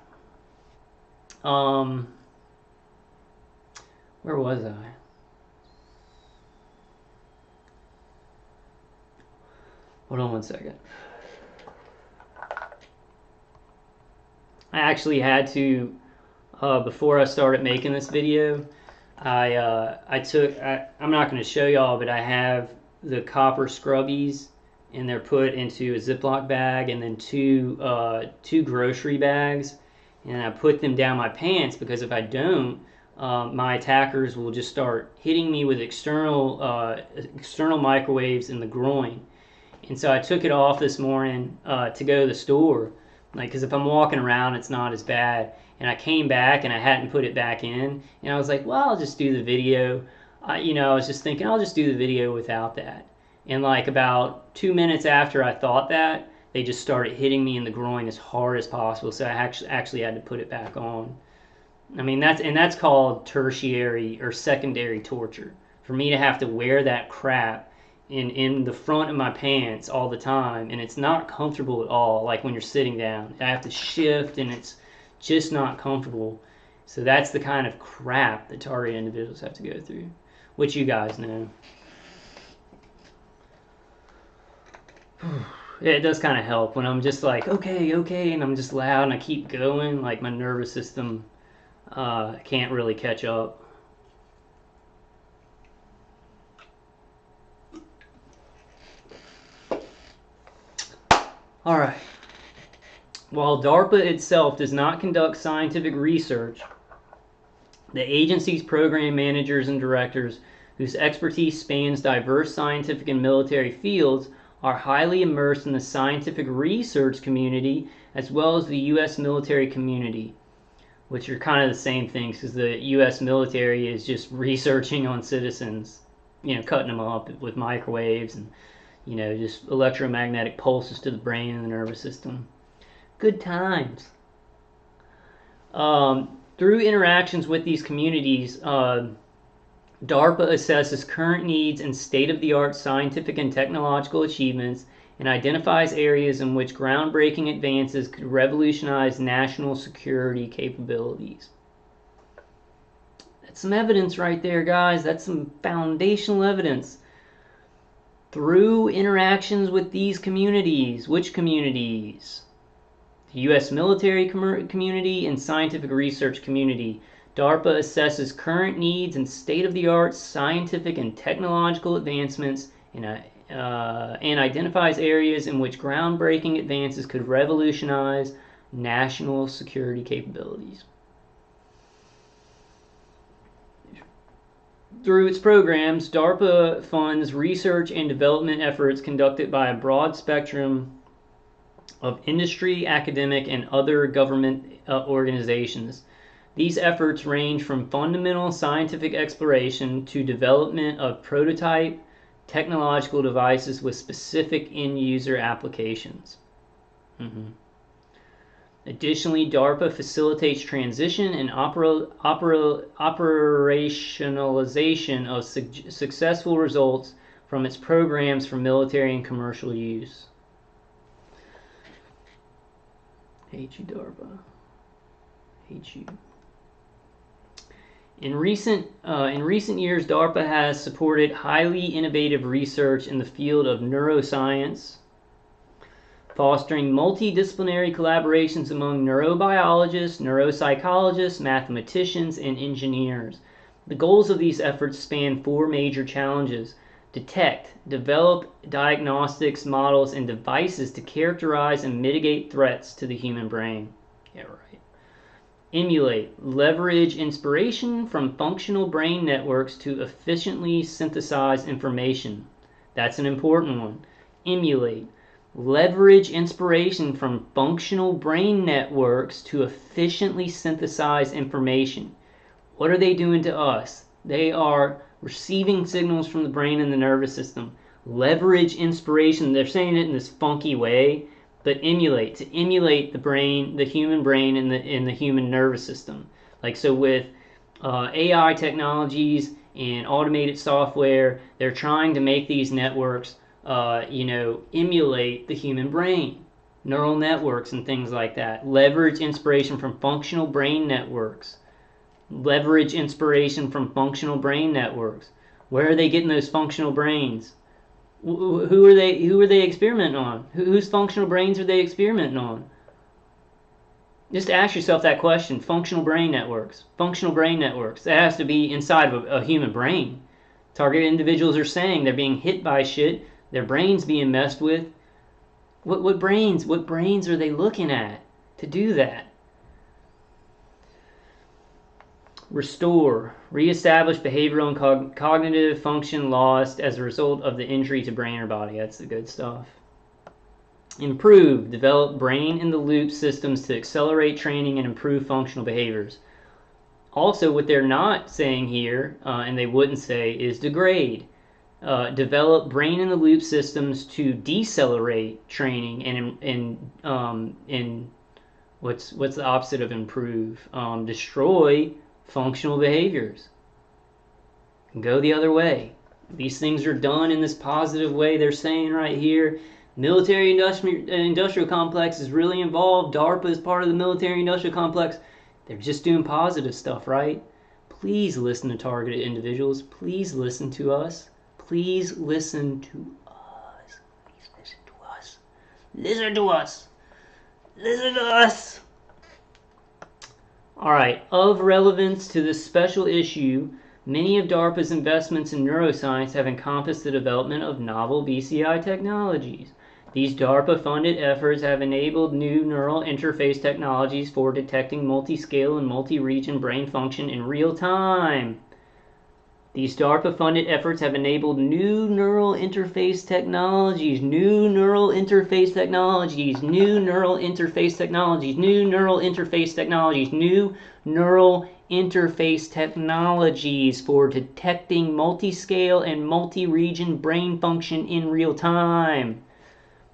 A: Where was I? Hold on one second. I actually had to, before I started making this video, I'm not going to show y'all, but I have the copper scrubbies, and they're put into a Ziploc bag and then two grocery bags, and I put them down my pants, because if I don't, my attackers will just start hitting me with external microwaves in the groin. And so I took it off this morning to go to the store, because if I'm walking around, it's not as bad. And I came back and I hadn't put it back in, and I was like, well, I'll just do the video. I was just thinking, I'll just do the video without that. And like about 2 minutes after I thought that, they just started hitting me in the groin as hard as possible. So I actually had to put it back on. That's called tertiary or secondary torture. For me to have to wear that crap in the front of my pants all the time, and it's not comfortable at all. Like when you're sitting down, I have to shift, and it's just not comfortable. So that's the kind of crap that target individuals have to go through, which you guys know. It does kind of help when I'm just like, okay, and I'm just loud and I keep going. Like my nervous system can't really catch up. All right. While DARPA itself does not conduct scientific research, The agency's program managers and directors, whose expertise spans diverse scientific and military fields, are highly immersed in the scientific research community as well as the U.S. military community, which are kind of the same things because the U.S. military is just researching on citizens, cutting them up with microwaves and, just electromagnetic pulses to the brain and the nervous system. Good times. Through interactions with these communities, DARPA assesses current needs and state-of-the-art scientific and technological achievements and identifies areas in which groundbreaking advances could revolutionize national security capabilities. That's some evidence right there, guys. That's some foundational evidence. Through interactions with these communities. Which communities? The U.S. military community and scientific research community. DARPA assesses current needs and state-of-the-art scientific and technological advancements and identifies areas in which groundbreaking advances could revolutionize national security capabilities. Through its programs, DARPA funds research and development efforts conducted by a broad spectrum of industry, academic, and other government organizations. These efforts range from fundamental scientific exploration to development of prototype technological devices with specific end-user applications. Additionally, DARPA facilitates transition and operationalization of successful results from its programs for military and commercial use. Hate you, DARPA. Hate you. In recent years, DARPA has supported highly innovative research in the field of neuroscience, fostering multidisciplinary collaborations among neurobiologists, neuropsychologists, mathematicians, and engineers. The goals of these efforts span 4 major challenges: detect, develop diagnostics, models, and devices to characterize and mitigate threats to the human brain. Yeah, right. Emulate, leverage inspiration from functional brain networks to efficiently synthesize information. That's an important one. Emulate, leverage inspiration from functional brain networks to efficiently synthesize information. What are they doing to us? They are receiving signals from the brain and the nervous system. Leverage inspiration. They're saying it in this funky way, but emulate, to emulate the brain, the human brain, and the human nervous system. Like, so with AI technologies and automated software, they're trying to make these networks emulate the human brain, neural networks and things like that. Leverage inspiration from functional brain networks. Leverage inspiration from functional brain networks. Where are they getting those functional brains? Who are they experimenting on? Whose functional brains are they experimenting on? Just ask yourself that question. Functional brain networks. Functional brain networks. That has to be inside of a human brain. Targeted individuals are saying they're being hit by shit. Their brains being messed with. What brains? What brains are they looking at to do that? Restore. Reestablish behavioral and cognitive function lost as a result of the injury to brain or body. That's the good stuff. Improve. Develop brain-in-the-loop systems to accelerate training and improve functional behaviors. Also, what they're not saying here, and they wouldn't say, is degrade. Develop brain-in-the-loop systems to decelerate training and what's the opposite of improve? Destroy functional behaviors. Go the other way. These things are done in this positive way. They're saying right here, military industrial complex is really involved. DARPA is part of the military industrial complex. They're just doing positive stuff, right? Please listen to targeted individuals. Please listen to us. Please listen to us. Please listen to us. Listen to us. Listen to us. All right, of relevance to this special issue, many of DARPA's investments in neuroscience have encompassed the development of novel BCI technologies. These DARPA-funded efforts have enabled new neural interface technologies for detecting multi-scale and multi-region brain function in real time. These DARPA-funded efforts have enabled new neural interface technologies, new neural interface technologies, new neural interface technologies, new neural interface technologies, new neural interface technologies for detecting multi-scale and multi-region brain function in real time,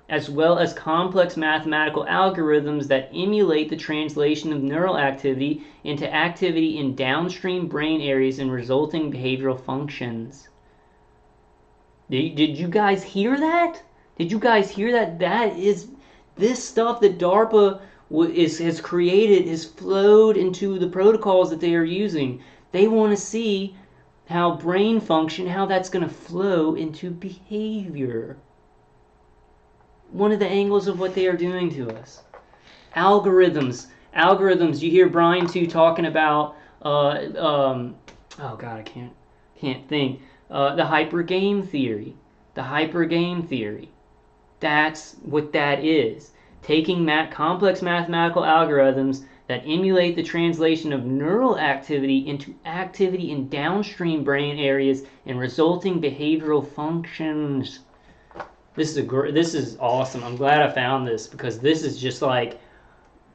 A: as well as complex mathematical algorithms that emulate the translation of neural activity into activity in downstream brain areas and resulting behavioral functions. Did you guys hear that? Did you guys hear that? That is, this stuff that DARPA has created has flowed into the protocols that they are using. They want to see how brain function, how that's going to flow into behavior. One of the angles of what they are doing to us. Algorithms. You hear Brian too talking about oh god, I can't think. The hypergame theory. That's what that is. Taking complex mathematical algorithms that emulate the translation of neural activity into activity in downstream brain areas and resulting behavioral functions. This is awesome. I'm glad I found this, because this is just like,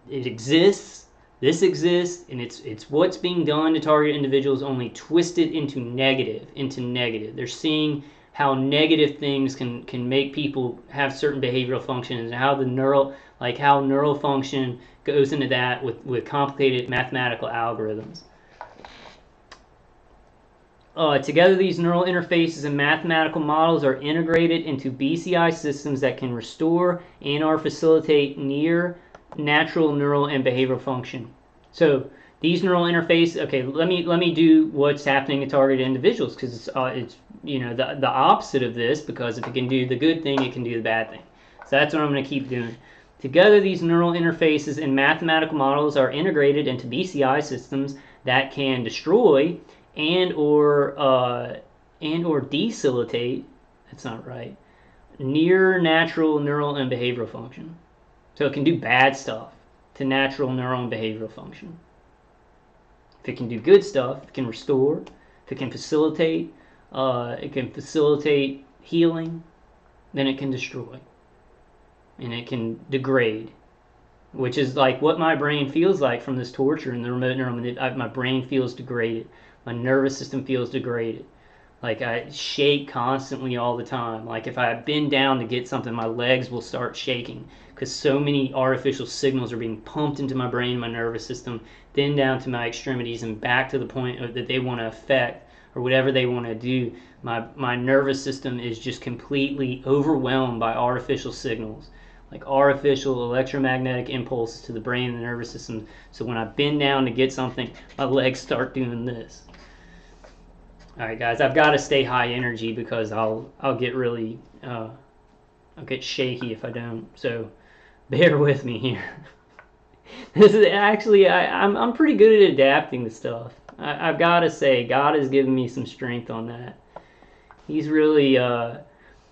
A: it exists. This exists, and it's what's being done to target individuals, only twisted into negative. They're seeing how negative things can make people have certain behavioral functions, and how how neural function goes into that with complicated mathematical algorithms. Together, these neural interfaces and mathematical models are integrated into BCI systems that can restore and/or facilitate near natural neural and behavioral function. So these neural interfaces. Okay, let me do what's happening in targeted individuals, because it's the opposite of this. Because if it can do the good thing, it can do the bad thing. So that's what I'm going to keep doing. Together, these neural interfaces and mathematical models are integrated into BCI systems that can destroy and or decilitate, that's not right, near natural neural and behavioral function. So it can do bad stuff to natural neural and behavioral function. If it can do good stuff, it can restore. If it can facilitate healing, then it can destroy. And it can degrade, which is like what my brain feels like from this torture and the remote neural manipulation. My brain feels degraded. My nervous system feels degraded. Like, I shake constantly all the time. Like, if I bend down to get something, my legs will start shaking, because so many artificial signals are being pumped into my brain, my nervous system, then down to my extremities and back to the point that they want to affect, or whatever they want to do. My nervous system is just completely overwhelmed by artificial signals, like artificial electromagnetic impulses to the brain and the nervous system. So when I bend down to get something, my legs start doing this. Alright guys, I've got to stay high energy, because I'll get really I'll get shaky if I don't. So bear with me here. This is actually, I'm pretty good at adapting to stuff. I've got to say, God has given me some strength on that. He's really I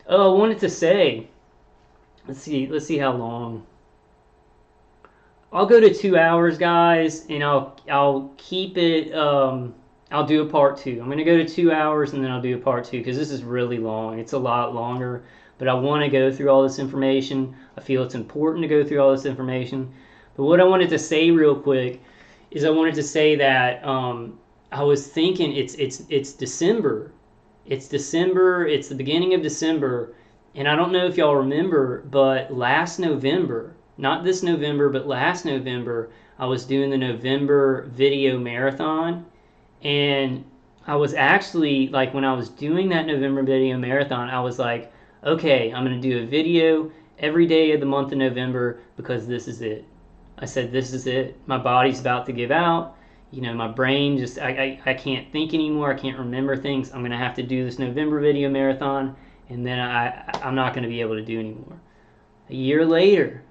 A: wanted to say, let's see how long. I'll go to 2 hours, guys, and I'll keep it. I'll do a part 2. I'm going to go to 2 hours, and then I'll do a part 2, because this is really long. It's a lot longer, but I want to go through all this information. I feel it's important to go through all this information. But what I wanted to say real quick is I wanted to say that I was thinking it's December. It's December. It's the beginning of December, and I don't know if y'all remember, but last November, not this November, but last November, I was doing the November video marathon. And I was actually, like, when I was doing that November video marathon, I was like, okay, I'm going to do a video every day of the month of November, because this is it. I said, this is it. My body's about to give out. My brain just, I can't think anymore. I can't remember things. I'm going to have to do this November video marathon, and then I'm not going to be able to do anymore. A year later,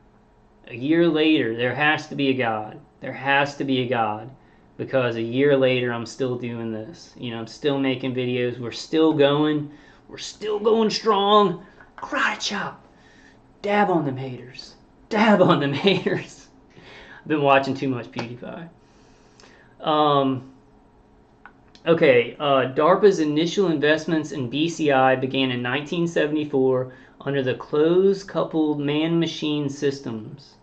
A: there has to be a God. There has to be a God. Because a year later, I'm still doing this. I'm still making videos. We're still going strong. Karate chop. Dab on them haters. Dab on them haters. I've been watching too much PewDiePie. Okay, DARPA's initial investments in BCI began in 1974 under the Close-Coupled Man-Machine Systems,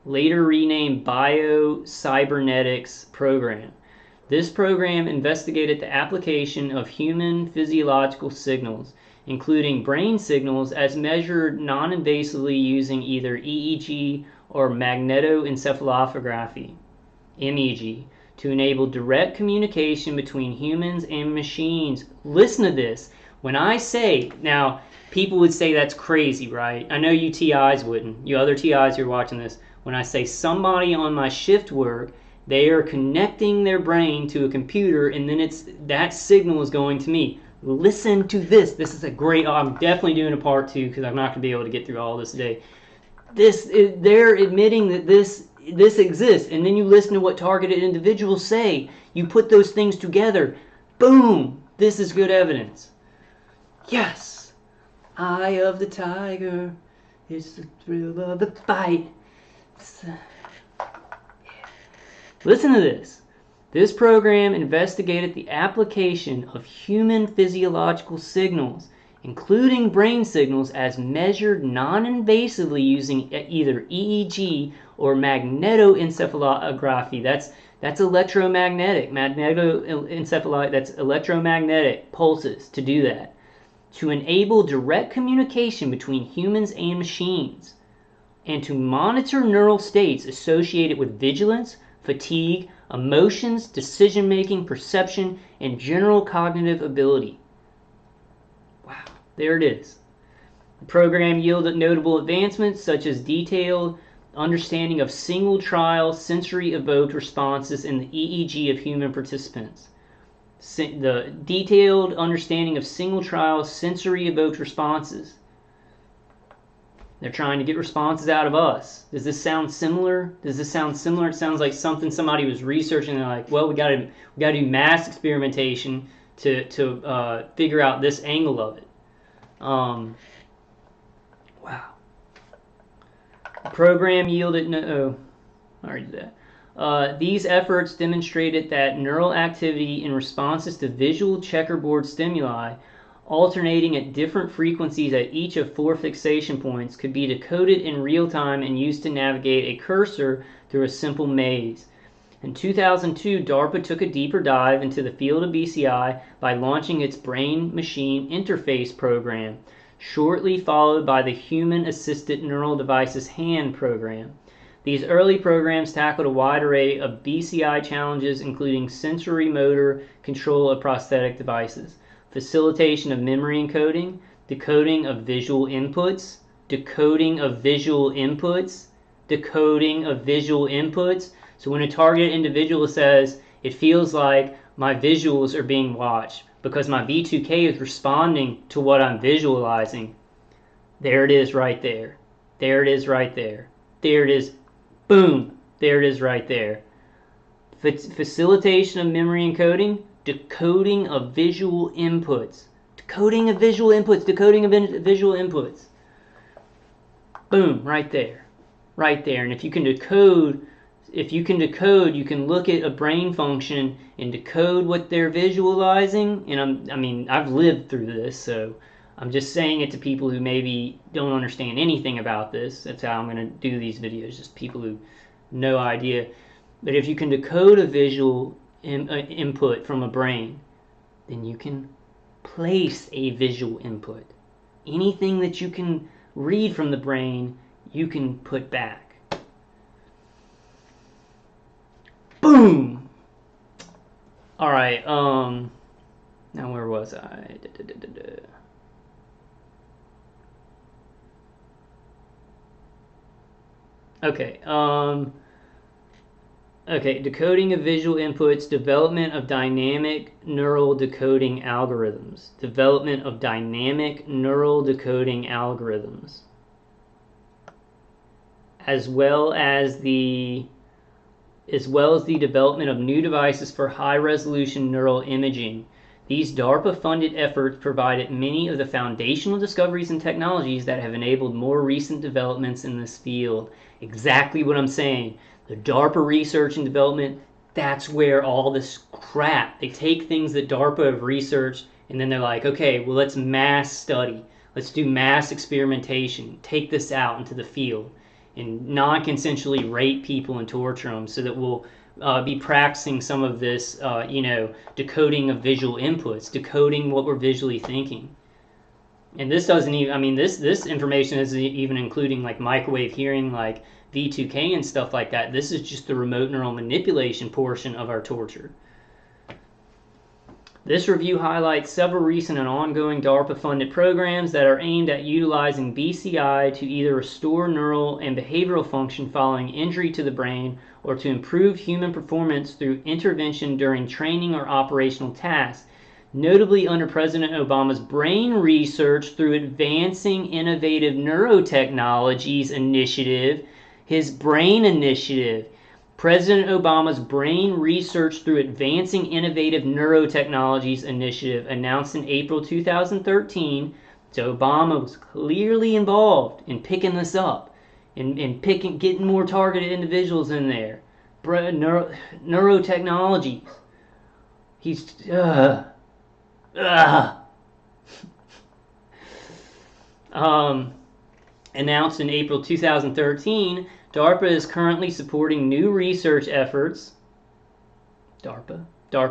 A: later renamed Bio-Cybernetics Program. This program investigated the application of human physiological signals, including brain signals, as measured non-invasively using either EEG or magnetoencephalography, MEG, to enable direct communication between humans and machines. Listen to this. When I say, now, people would say that's crazy, right? I know you TIs wouldn't. You other TIs who are watching this. When I say somebody on my shift work, they are connecting their brain to a computer, and then that signal is going to me. Listen to this. This is a great, I'm definitely doing a part 2 because I'm not going to be able to get through all this today. They're admitting that this exists, and then you listen to what targeted individuals say. You put those things together. Boom! This is good evidence. Yes! Eye of the tiger. It's the thrill of the fight. Listen to this. This program investigated the application of human physiological signals, including brain signals, as measured non-invasively using either EEG or magnetoencephalography. That's electromagnetic. Magnetoencephalography, that's electromagnetic pulses to do that. To enable direct communication between humans and machines, and to monitor neural states associated with vigilance, fatigue, emotions, decision-making, perception, and general cognitive ability. Wow, there it is. The program yielded notable advancements such as detailed understanding of single-trial sensory-evoked responses in the EEG of human participants. The detailed understanding of single-trial sensory-evoked responses. They're trying to get responses out of us. Does this sound similar? It sounds like something somebody was researching. They're like, well, we got to do mass experimentation to figure out this angle of it. Wow. The program yielded I already did that. These efforts demonstrated that neural activity in responses to visual checkerboard stimuli alternating at different frequencies at each of 4 fixation points could be decoded in real time and used to navigate a cursor through a simple maze. In 2002, DARPA took a deeper dive into the field of BCI by launching its Brain-Machine Interface program, shortly followed by the Human Assisted Neural Devices HAND program. These early programs tackled a wide array of BCI challenges, including sensory motor control of prosthetic devices, facilitation of memory encoding, decoding of visual inputs, So when a targeted individual says, it feels like my visuals are being watched because my V2K is responding to what I'm visualizing, there it is right there. There it is right there. There it is. Boom. There it is right there. Facilitation of memory encoding, decoding of visual inputs. Boom, right there. And if you can decode, you can look at a brain function and decode what they're visualizing. And I've lived through this, so I'm just saying it to people who maybe don't understand anything about this. That's how I'm going to do these videos, just people who no idea. But if you can decode a visual input from a brain, then you can place a visual input. Anything that you can read from the brain, you can put back. Boom! Alright, now where was I? Okay, decoding of visual inputs, development of dynamic neural decoding algorithms. As well as the development of new devices for high-resolution neural imaging These DARPA-funded efforts provided many of the foundational discoveries and technologies that have enabled more recent developments in this field. Exactly what I'm saying. The DARPA research and development, that's where all this crap, they take things that DARPA have researched and then they're like, okay, well, let's mass study. Let's do mass experimentation. Take this out into the field and non-consensually rape people and torture them so that we'll be practicing some of this, decoding of visual inputs, decoding what we're visually thinking. And this doesn't even, I mean, this information isn't even including like microwave hearing, like V2K and stuff like that. This is just the remote neural manipulation portion of our torture. This review highlights several recent and ongoing DARPA-funded programs that are aimed at utilizing BCI to either restore neural and behavioral function following injury to the brain or to improve human performance through intervention during training or operational tasks. Notably under President Obama's Brain Research through Advancing Innovative Neurotechnologies Initiative, his BRAIN Initiative. President Obama's Brain Research through Advancing Innovative Neurotechnologies Initiative, announced in April 2013, so Obama was clearly involved in picking this up, in getting more targeted individuals in there. Neurotechnologies. He's, announced in April 2013, DARPA is currently supporting new research efforts. DARPA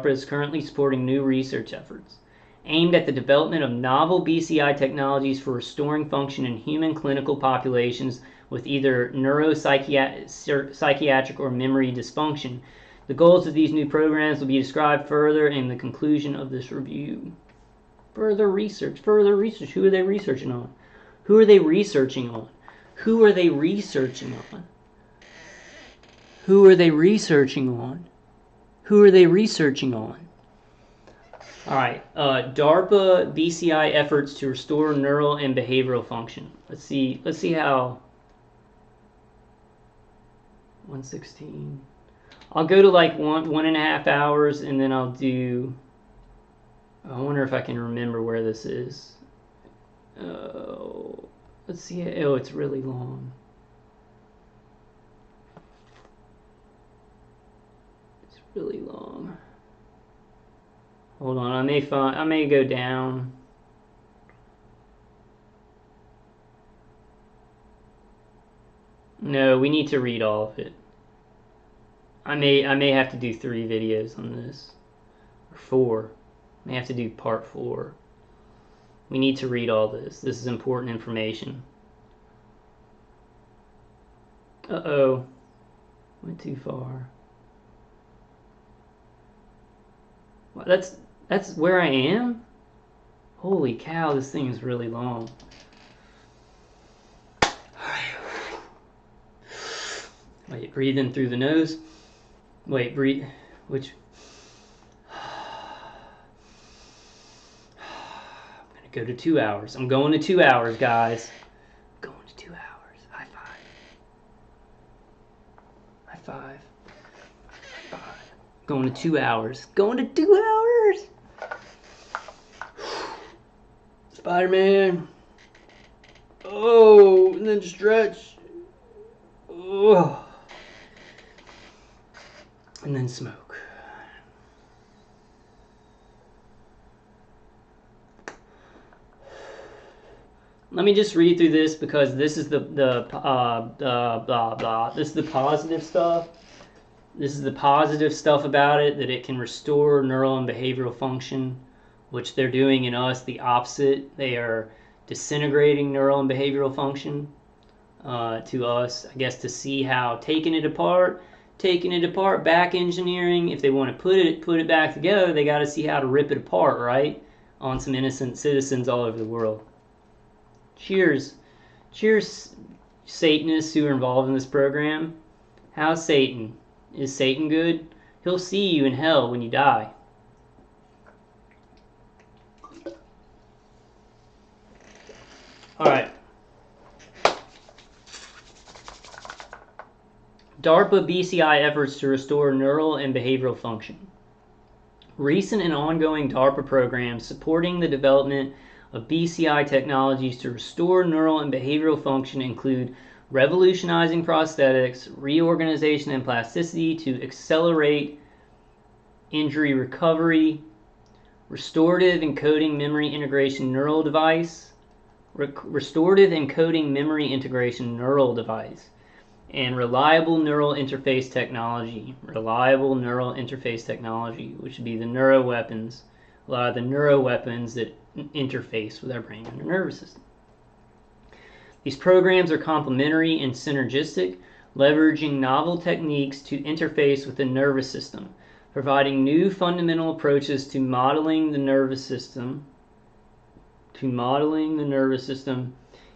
A: is currently supporting new research efforts aimed at the development of novel BCI technologies for restoring function in human clinical populations with either neuropsychiatric or memory dysfunction. The goals of these new programs will be described further in the conclusion of this review. Further research. Who are they researching on? Who are they researching on? Who are they researching on? Who are they researching on? Who are they researching on? All right, DARPA BCI efforts to restore neural and behavioral function. Let's see how. 116. I'll go to like 1.5 hours, and then I'll do. I wonder if I can remember where this is. Oh, let's see. Oh, it's really long. It's really long. Hold on, I may go down. No, we need to read all of it. I may have to do 3 videos on this, or 4. I may have to do part 4. We need to read all this. This is important information. Uh-oh. Went too far. Well, that's where I am? Holy cow, this thing is really long. Wait, breathe in through the nose. Wait, breathe. Which? I'm gonna go to 2 hours. I'm going to 2 hours, guys. I'm going to 2 hours. High five. High five. High five. Going to 2 hours. Going to 2 hours. Spider-Man. Oh, and then stretch. Oh. And then smoke. Let me just read through this because this is the blah blah. This is the positive stuff. This is the positive stuff about it, that it can restore neural and behavioral function, which they're doing in us the opposite. They are disintegrating neural and behavioral function to us, I guess, to see how taking it apart, back engineering. If they want to put it back together, they got to see how to rip it apart, right? On some innocent citizens all over the world. Cheers, Satanists who are involved in this program. How's Satan? Is Satan good? He'll see you in hell when you die. All right. DARPA BCI efforts to restore neural and behavioral function. Recent and ongoing DARPA programs supporting the development of BCI technologies to restore neural and behavioral function include revolutionizing prosthetics, reorganization and plasticity to accelerate injury recovery, restorative encoding memory integration neural device, restorative encoding memory integration neural device, and reliable neural interface technology. Reliable neural interface technology, which would be the neuroweapons, a lot of the neuroweapons that interface with our brain and our nervous system. These programs are complementary and synergistic, leveraging novel techniques to interface with the nervous system, providing new fundamental approaches to modeling the nervous system,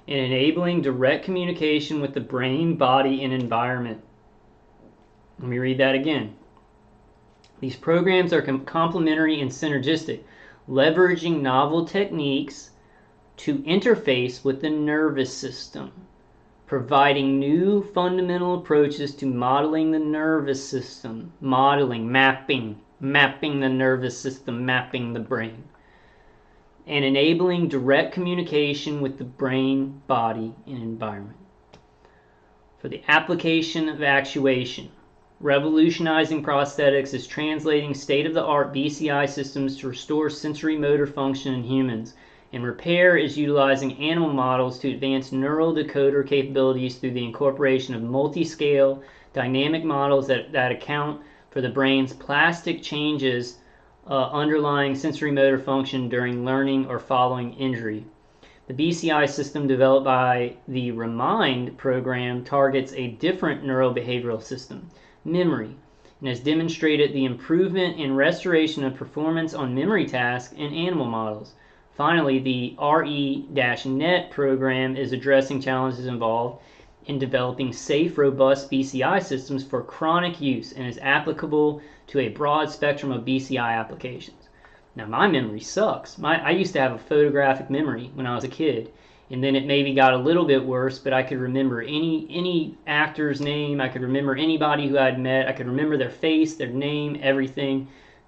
A: and enabling direct communication with the brain, body, and environment. Let me read that again. These programs are complementary and synergistic, leveraging novel techniques to interface with the nervous system, providing new fundamental approaches to modeling the nervous system, mapping the nervous system, mapping the brain, and enabling direct communication with the brain, body, and environment. For the application of actuation, revolutionizing prosthetics is translating state-of-the-art BCI systems to restore sensory motor function in humans, and repair is utilizing animal models to advance neural decoder capabilities through the incorporation of multi-scale dynamic models that account for the brain's plastic changes underlying sensory motor function during learning or following injury. The BCI system developed by the Remind program targets a different neurobehavioral system, memory, and has demonstrated the improvement and restoration of performance on memory tasks in animal models. Finally, the RE-NET program is addressing challenges involved in developing safe, robust BCI systems for chronic use and is applicable to a broad spectrum of BCI applications. Now, my memory sucks. I used to have a photographic memory when I was a kid, and then it maybe got a little bit worse, but I could remember any actor's name. I could remember anybody who I'd met. I could remember their face, their name, everything.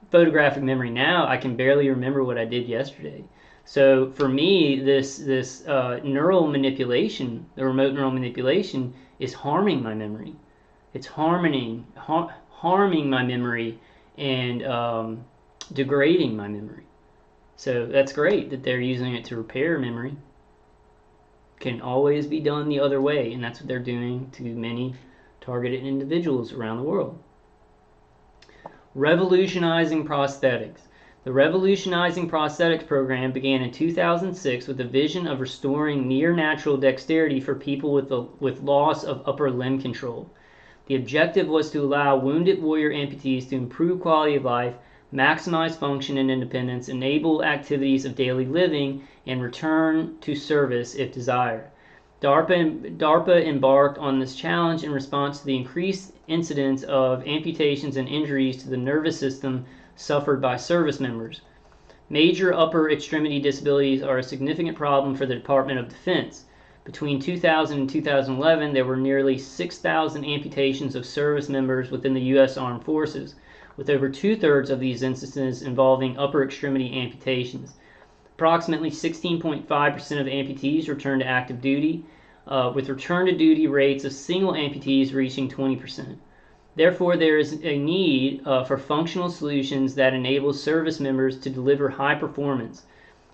A: Photographic memory now, I can barely remember what I did yesterday. So for me, this neural manipulation, the remote neural manipulation, is harming my memory. It's harming my memory and degrading my memory. So that's great that they're using it to repair memory. Can always be done the other way, and that's what they're doing to many targeted individuals around the world. Revolutionizing prosthetics. The Revolutionizing Prosthetics program began in 2006 with a vision of restoring near-natural dexterity for people with loss of upper limb control. The objective was to allow wounded warrior amputees to improve quality of life, maximize function and independence, enable activities of daily living, and return to service if desired. DARPA embarked on this challenge in response to the increased incidence of amputations and injuries to the nervous system suffered by service members. Major upper extremity disabilities are a significant problem for the Department of Defense. Between 2000 and 2011, there were nearly 6,000 amputations of service members within the U.S. Armed Forces, with over two-thirds of these instances involving upper extremity amputations. Approximately 16.5% of amputees return to active duty, with return-to-duty rates of single amputees reaching 20%. Therefore, there is a need for functional solutions that enable service members to deliver high performance.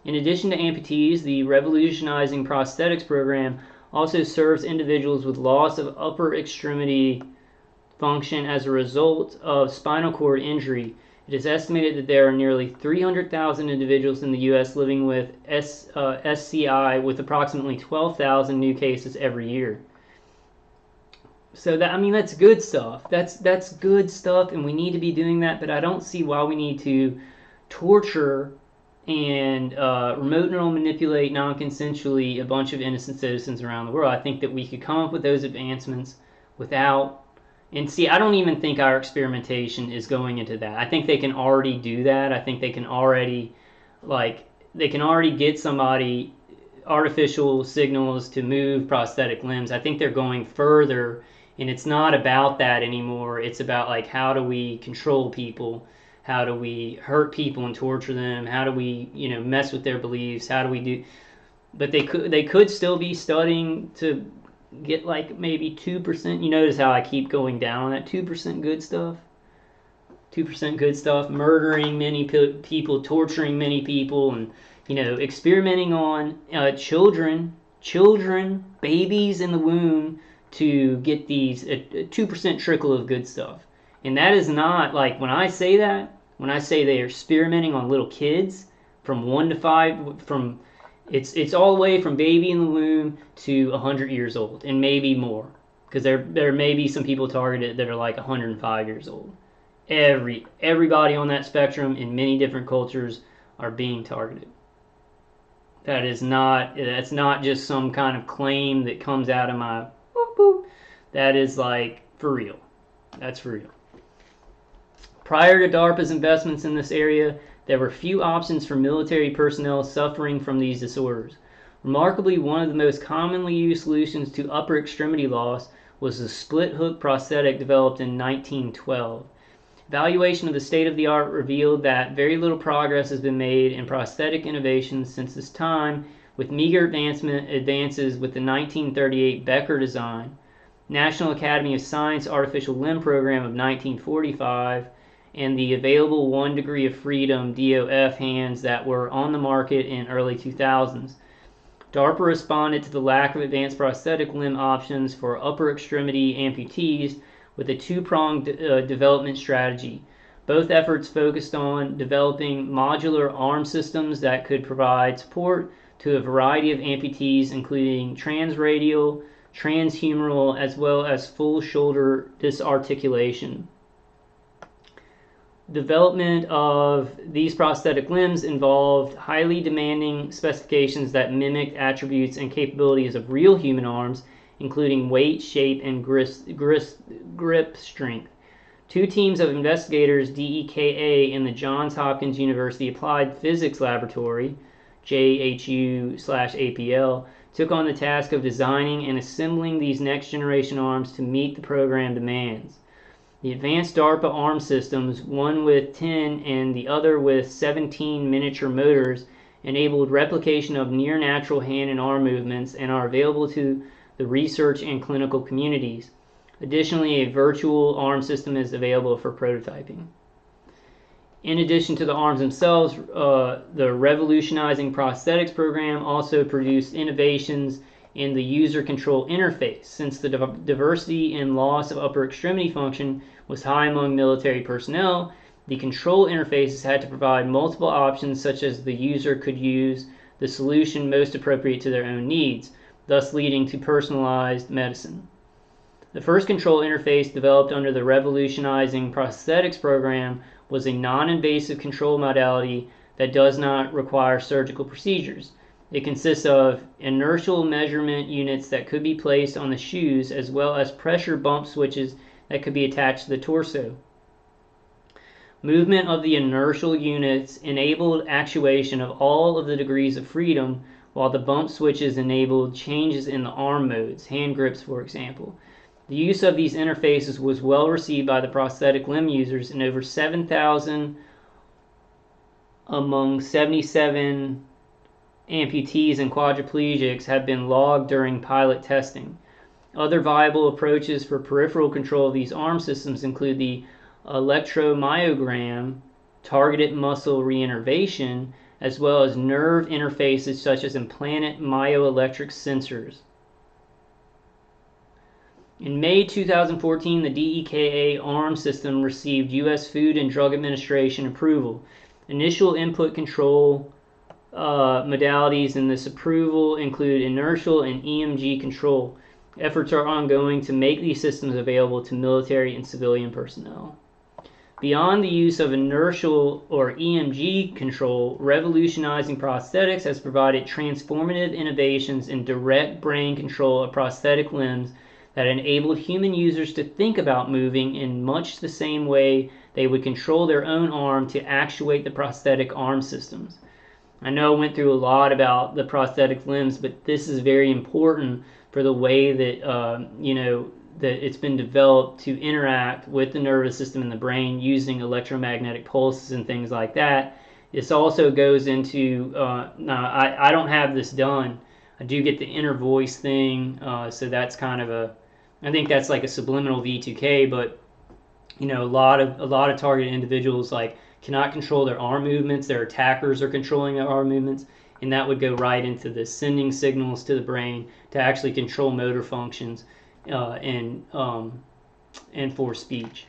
A: In addition to amputees, the Revolutionizing Prosthetics program also serves individuals with loss of upper extremity function as a result of spinal cord injury. It is estimated that there are nearly 300,000 individuals in the U.S. living with SCI, with approximately 12,000 new cases every year. So that's good stuff. That's good stuff, and we need to be doing that. But I don't see why we need to torture and remote neural manipulate non-consensually a bunch of innocent citizens around the world. I think that we could come up with those advancements without. And see, I don't even think our experimentation is going into that. I think they can already do that. I think they can already get somebody artificial signals to move prosthetic limbs. I think they're going further, and it's not about that anymore. It's about how do we control people? How do we hurt people and torture them? How do we, mess with their beliefs? How do we do? But they could still be studying to get like maybe 2%. You notice how I keep going down on that 2% good stuff. 2% good stuff, murdering many people, torturing many people, and experimenting on children, babies in the womb to get these a 2% trickle of good stuff. And that is not like when I say they are experimenting on little kids from 1 to 5, from it's all the way from baby in the womb to 100 years old and maybe more, because there may be some people targeted that are like 105 years old. Everybody on that spectrum in many different cultures are being targeted. That's not just some kind of claim that comes out of my boop, boop. That is like for real. That's for real. Prior to DARPA's investments in this area, there were few options for military personnel suffering from these disorders. Remarkably, one of the most commonly used solutions to upper extremity loss was the split hook prosthetic developed in 1912. Evaluation of the state-of-the-art revealed that very little progress has been made in prosthetic innovations since this time, with meager advances with the 1938 Becker design, National Academy of Science Artificial Limb Program of 1945, and the available 1 degree of freedom DOF hands that were on the market in early 2000s. DARPA responded to the lack of advanced prosthetic limb options for upper extremity amputees with a two-pronged development strategy. Both efforts focused on developing modular arm systems that could provide support to a variety of amputees, including transradial, transhumeral, as well as full shoulder disarticulation. Development of these prosthetic limbs involved highly demanding specifications that mimicked attributes and capabilities of real human arms, including weight, shape, and grip strength. Two teams of investigators, DEKA and the Johns Hopkins University Applied Physics Laboratory, JHU/APL, took on the task of designing and assembling these next-generation arms to meet the program demands. The advanced DARPA arm systems, one with 10 and the other with 17 miniature motors, enabled replication of near-natural hand and arm movements and are available to the research and clinical communities. Additionally, a virtual arm system is available for prototyping. In addition to the arms themselves, the Revolutionizing Prosthetics program also produced innovations in the user control interface. Since the diversity and loss of upper extremity function was high among military personnel, the control interfaces had to provide multiple options such as the user could use the solution most appropriate to their own needs, thus leading to personalized medicine. The first control interface developed under the Revolutionizing Prosthetics program was a non-invasive control modality that does not require surgical procedures. It consists of inertial measurement units that could be placed on the shoes, as well as pressure bump switches that could be attached to the torso. Movement of the inertial units enabled actuation of all of the degrees of freedom, while the bump switches enabled changes in the arm modes, hand grips for example. The use of these interfaces was well received by the prosthetic limb users, and over 7,000 among 77 amputees and quadriplegics have been logged during pilot testing. Other viable approaches for peripheral control of these arm systems include the electromyogram, targeted muscle reinnervation, as well as nerve interfaces such as implanted myoelectric sensors. In May 2014, the DEKA arm system received U.S. Food and Drug Administration approval. Initial input control modalities in this approval include inertial and EMG control. Efforts are ongoing to make these systems available to military and civilian personnel. Beyond the use of inertial or EMG control, Revolutionizing Prosthetics has provided transformative innovations in direct brain control of prosthetic limbs that enabled human users to think about moving in much the same way they would control their own arm to actuate the prosthetic arm systems. I know I went through a lot about the prosthetic limbs, but this is very important for the way that that it's been developed to interact with the nervous system in the brain using electromagnetic pulses and things like that. This also goes into, now I don't have this done. I do get the inner voice thing, so that's kind of a, I think that's like a subliminal V2K, but you know, a lot of targeted individuals like cannot control their arm movements. Their attackers are controlling their arm movements, and that would go right into this, sending signals to the brain to actually control motor functions and for speech.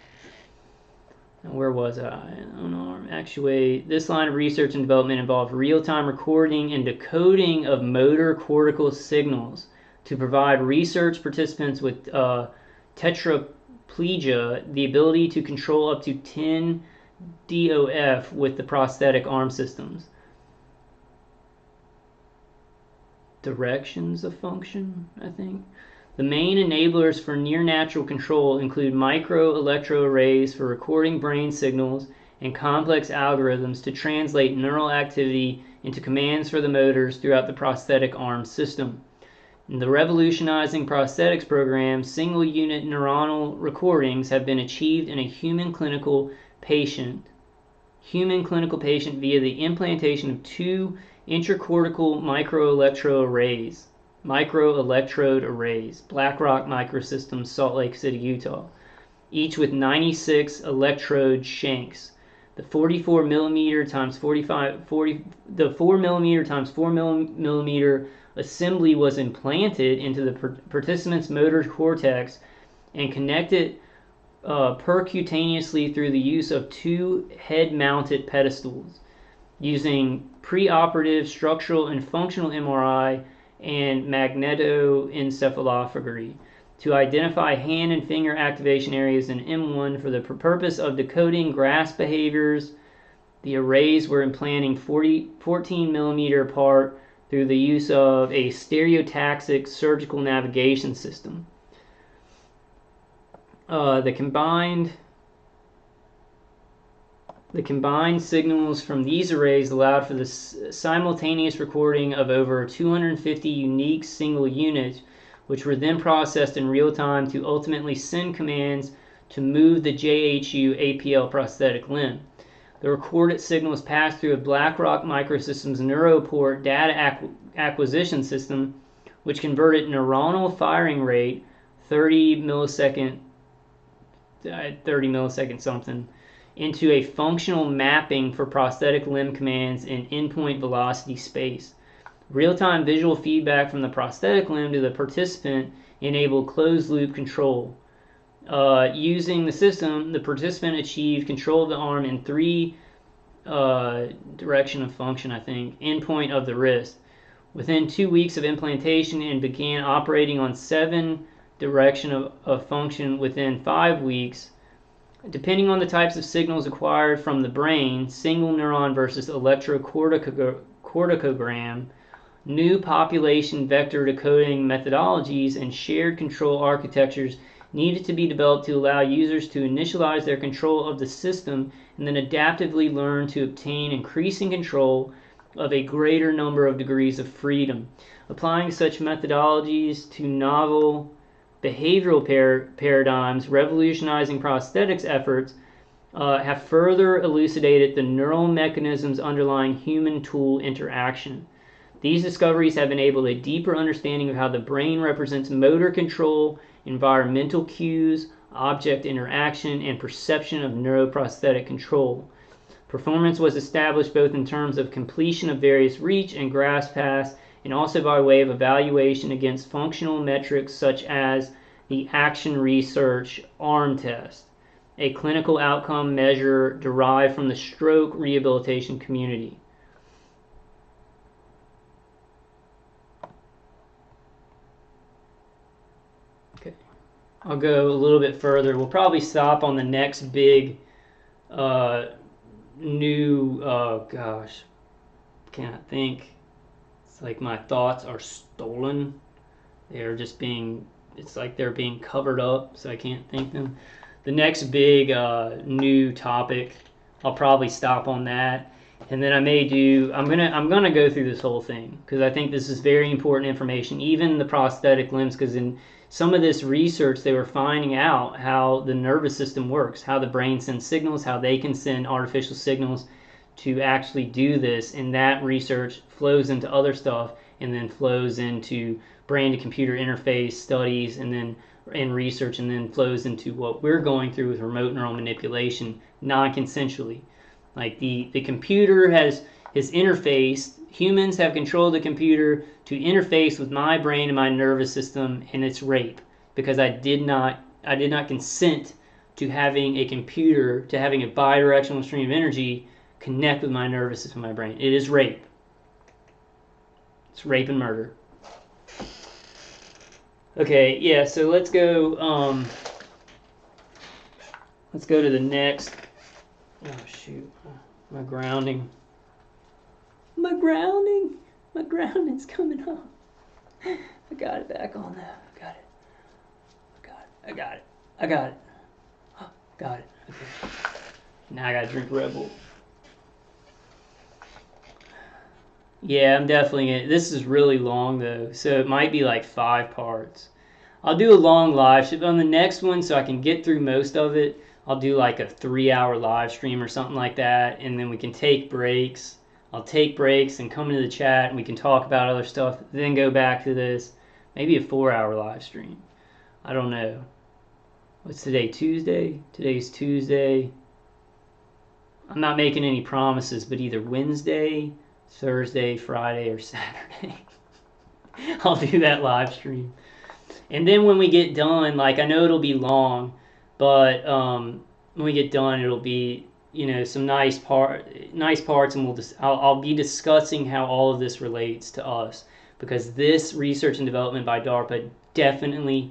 A: And where was I? Unarmed actuate. This line of research and development involved real-time recording and decoding of motor cortical signals to provide research participants with tetraplegia the ability to control up to 10 DOF with the prosthetic arm systems. Directions of function, I think. The main enablers for near-natural control include micro-electroarrays for recording brain signals and complex algorithms to translate neural activity into commands for the motors throughout the prosthetic arm system. In the revolutionizing prosthetics program, single-unit neuronal recordings have been achieved in a human clinical patient via the implantation of 2 intracortical microelectrode arrays, Blackrock Microsystems, Salt Lake City, Utah, each with 96 electrode shanks. The 44 millimeter times 4 millimeter times 4 millimeter assembly was implanted into the participant's motor cortex and connected percutaneously through the use of 2 head-mounted pedestals, using preoperative structural and functional MRI and magnetoencephalography to identify hand and finger activation areas in M1 for the purpose of decoding grasp behaviors. The arrays were implanting 14 millimeter apart through the use of a stereotaxic surgical navigation system. The combined signals from these arrays allowed for the simultaneous recording of over 250 unique single units, which were then processed in real time to ultimately send commands to move the JHU APL prosthetic limb. The recorded signals passed through a Blackrock Microsystems Neuroport data acquisition system, which converted neuronal firing rate 30 millisecond something into a functional mapping for prosthetic limb commands in endpoint velocity space. Real-time visual feedback from the prosthetic limb to the participant enabled closed-loop control. Using the system, the participant achieved control of the arm in 3 direction of function, I think, endpoint of the wrist, within 2 weeks of implantation, and began operating on 7 direction of function within 5 weeks. Depending on the types of signals acquired from the brain, single neuron versus electrocorticogram, new population vector decoding methodologies and shared control architectures needed to be developed to allow users to initialize their control of the system and then adaptively learn to obtain increasing control of a greater number of degrees of freedom. Applying such methodologies to novel behavioral paradigms, revolutionizing prosthetics efforts have further elucidated the neural mechanisms underlying human-tool interaction. These discoveries have enabled a deeper understanding of how the brain represents motor control, environmental cues, object interaction, and perception of neuroprosthetic control. Performance was established both in terms of completion of various reach and grasp tasks, and also by way of evaluation against functional metrics such as the Action Research ARM test, a clinical outcome measure derived from the stroke rehabilitation community. Okay, I'll go a little bit further. We'll probably stop on the next big new, gosh, can't think. It's like my thoughts are stolen. They're just being, it's like they're being covered up, so I can't think them. The next big new topic, I'll probably stop on that, and then I may do, I'm gonna go through this whole thing because I think this is very important information, even the prosthetic limbs, because in some of this research, they were finding out how the nervous system works, how the brain sends signals, how they can send artificial signals to actually do this. And that research flows into other stuff, and then flows into brain to computer interface studies, and then in research, and then flows into what we're going through with remote neural manipulation non-consensually. Like the computer has interfaced, humans have controlled the computer to interface with my brain and my nervous system, and it's rape, because I did not consent to having a computer, to having a bidirectional stream of energy connect with my nervous system and my brain. It is rape. It's rape and murder. Okay, yeah, so let's go to the next. Oh shoot, my grounding's coming up. I got it back on there. I got it. Oh, got it. Okay. Now I gotta drink Red Bull. Yeah, I'm definitely gonna. This is really long though, so it might be like 5 parts. I'll do a long live stream on the next one so I can get through most of it. I'll do like a 3-hour live stream or something like that, and then we can take breaks. I'll take breaks and come into the chat, and we can talk about other stuff, then go back to this. Maybe a 4-hour live stream. I don't know. What's today? Tuesday? Today's Tuesday. I'm not making any promises, but either Wednesday, Thursday, Friday, or Saturday. I'll do that live stream. And then when we get done, like, I know it'll be long, but when we get done, it'll be, you know, some nice parts, and I'll be discussing how all of this relates to us, because this research and development by DARPA definitely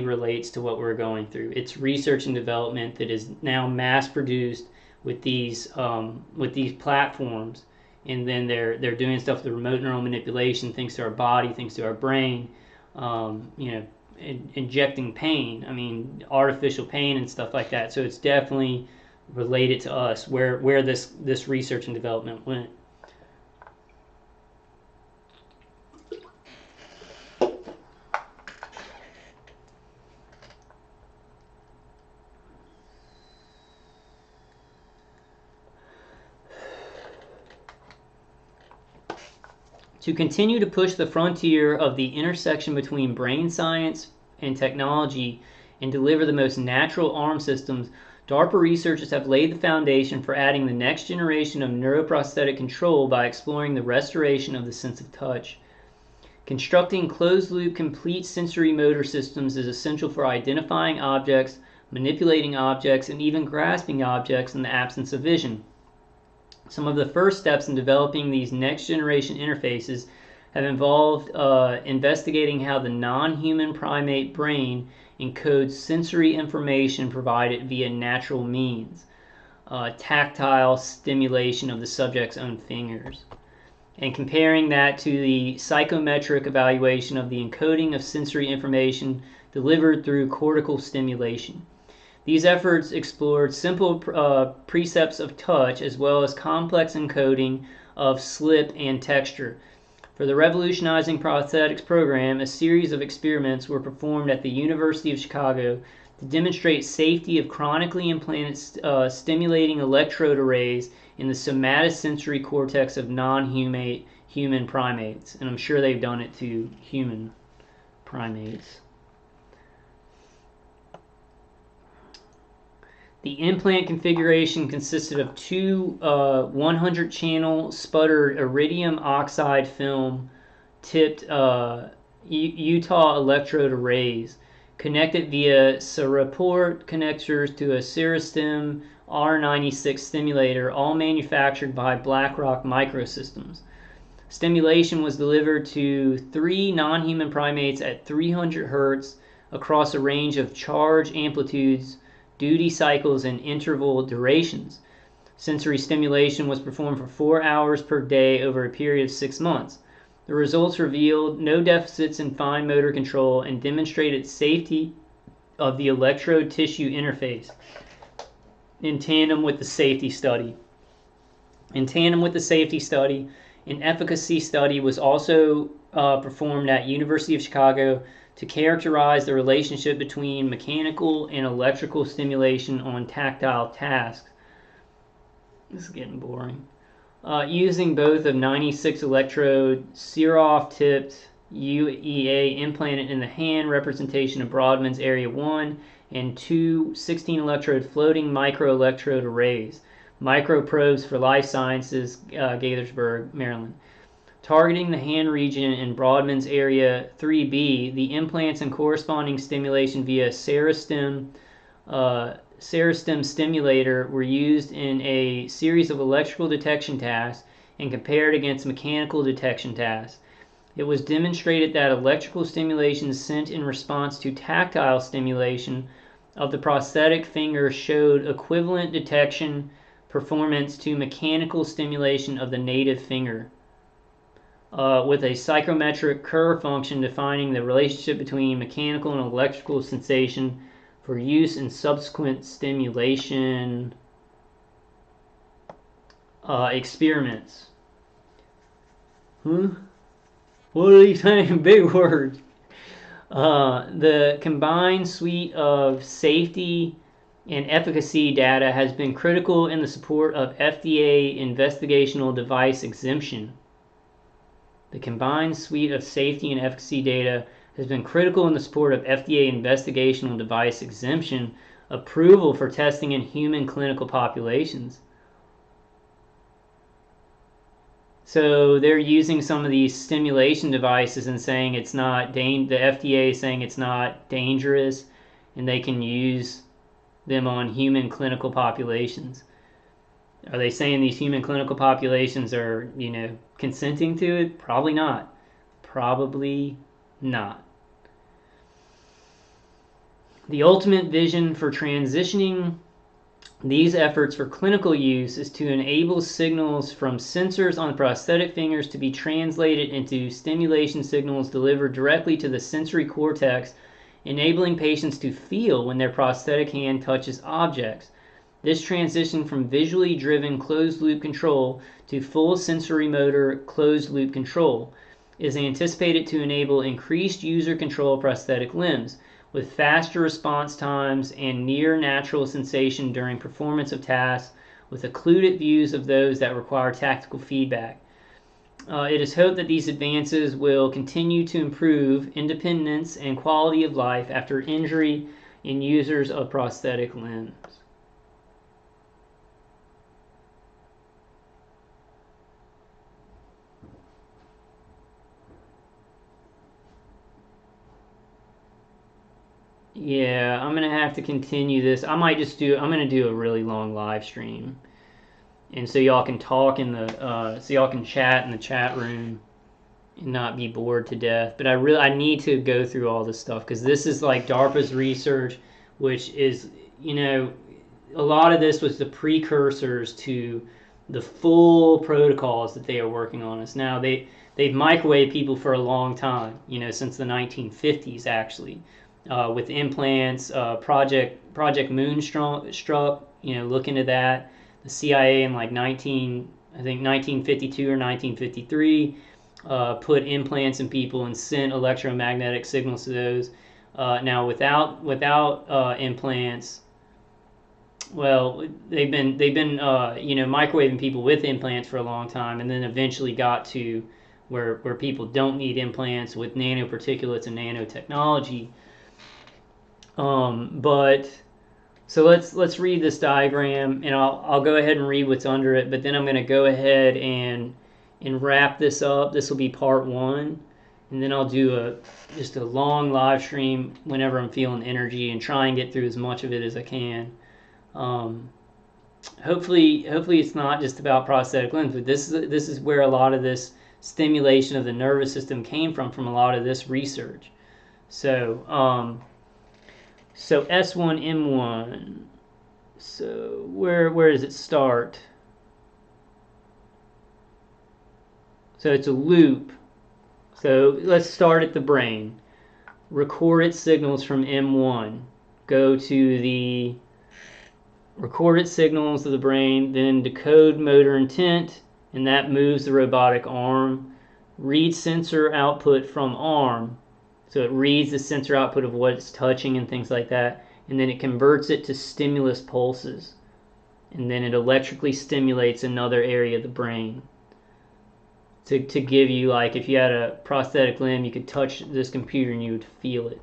A: relates to what we're going through. It's research and development that is now mass produced with these platforms, and then they're doing stuff with the remote neural manipulation, things to our body, things to our brain, you know, injecting pain. I mean, artificial pain and stuff like that. So it's definitely related to us where this research and development went. To continue to push the frontier of the intersection between brain science and technology and deliver the most natural arm systems, DARPA researchers have laid the foundation for adding the next generation of neuroprosthetic control by exploring the restoration of the sense of touch. Constructing closed-loop, complete sensory motor systems is essential for identifying objects, manipulating objects, and even grasping objects in the absence of vision. Some of the first steps in developing these next-generation interfaces have involved investigating how the non-human primate brain encodes sensory information provided via natural means, tactile stimulation of the subject's own fingers, and comparing that to the psychometric evaluation of the encoding of sensory information delivered through cortical stimulation. These efforts explored simple precepts of touch as well as complex encoding of slip and texture. For the Revolutionizing Prosthetics program, a series of experiments were performed at the University of Chicago to demonstrate safety of chronically implanted stimulating electrode arrays in the somatosensory cortex of non-human primates. And I'm sure they've done it to human primates. The implant configuration consisted of two 100-channel sputtered iridium oxide film tipped Utah electrode arrays connected via Seraport connectors to a Serastim R96 stimulator, all manufactured by BlackRock Microsystems. Stimulation was delivered to 3 non-human primates at 300 Hz across a range of charge amplitudes, duty cycles, and interval durations. Sensory stimulation was performed for 4 hours per day over a period of 6 months. The results revealed no deficits in fine motor control and demonstrated safety of the electrode tissue interface in tandem with the safety study. An efficacy study was also performed at University of Chicago to characterize the relationship between mechanical and electrical stimulation on tactile tasks. This is getting boring. Using both of 96 electrode Serov tipped UEA implanted in the hand, representation of Brodmann's Area 1, and two 16 electrode floating microelectrode arrays, microprobes for Life Sciences, Gaithersburg, Maryland. Targeting the hand region in Brodmann's Area 3B, the implants and corresponding stimulation via Serostim stimulator were used in a series of electrical detection tasks and compared against mechanical detection tasks. It was demonstrated that electrical stimulation sent in response to tactile stimulation of the prosthetic finger showed equivalent detection performance to mechanical stimulation of the native finger, with a psychrometric curve function defining the relationship between mechanical and electrical sensation for use in subsequent stimulation experiments. What are you saying? Big words. The combined suite of safety and efficacy data has been critical in the support of FDA investigational device exemption. The combined suite of safety and efficacy data has been critical in the support of FDA investigational device exemption approval for testing in human clinical populations. So they're using some of these stimulation devices and saying it's not the FDA is saying it's not dangerous, and they can use them on human clinical populations. Are they saying these human clinical populations are, consenting to it? Probably not. Probably not. The ultimate vision for transitioning these efforts for clinical use is to enable signals from sensors on prosthetic fingers to be translated into stimulation signals delivered directly to the sensory cortex, enabling patients to feel when their prosthetic hand touches objects. This transition from visually driven closed-loop control to full sensory motor closed-loop control is anticipated to enable increased user control of prosthetic limbs, with faster response times and near natural sensation during performance of tasks, with occluded views of those that require tactical feedback. It is hoped that these advances will continue to improve independence and quality of life after injury in users of prosthetic limbs. Yeah, I'm gonna have to continue this. I'm gonna do a really long live stream, and so y'all can talk so y'all can chat in the chat room and not be bored to death. But I need to go through all this stuff because this is like DARPA's research, which is, a lot of this was the precursors to the full protocols that they are working on us now. They've microwaved people for a long time, since the 1950s actually. With implants, Project Moonstruck, look into that. The CIA in like 1952 or 1953 put implants in people and sent electromagnetic signals to those. Now without implants, well, they've been microwaving people with implants for a long time, and then eventually got to where people don't need implants with nanoparticulates and nanotechnology. But so let's read this diagram, and I'll go ahead and read what's under it, but then I'm going to go ahead and wrap this up. This will be part 1, and then I'll do just a long live stream whenever I'm feeling energy and try and get through as much of it as I can. Hopefully it's not just about prosthetic limbs, but this is where a lot of this stimulation of the nervous system came from a lot of this research. So S1M1. So where does it start? So it's a loop. So let's start at the brain. Recorded signals from M1 go to the recorded signals of the brain, then decode motor intent, and that moves the robotic arm reads sensor output from arm. So it reads the sensor output of what it's touching and things like that, and then it converts it to stimulus pulses. And then it electrically stimulates another area of the brain to give you, like, if you had a prosthetic limb, you could touch this computer and you would feel it.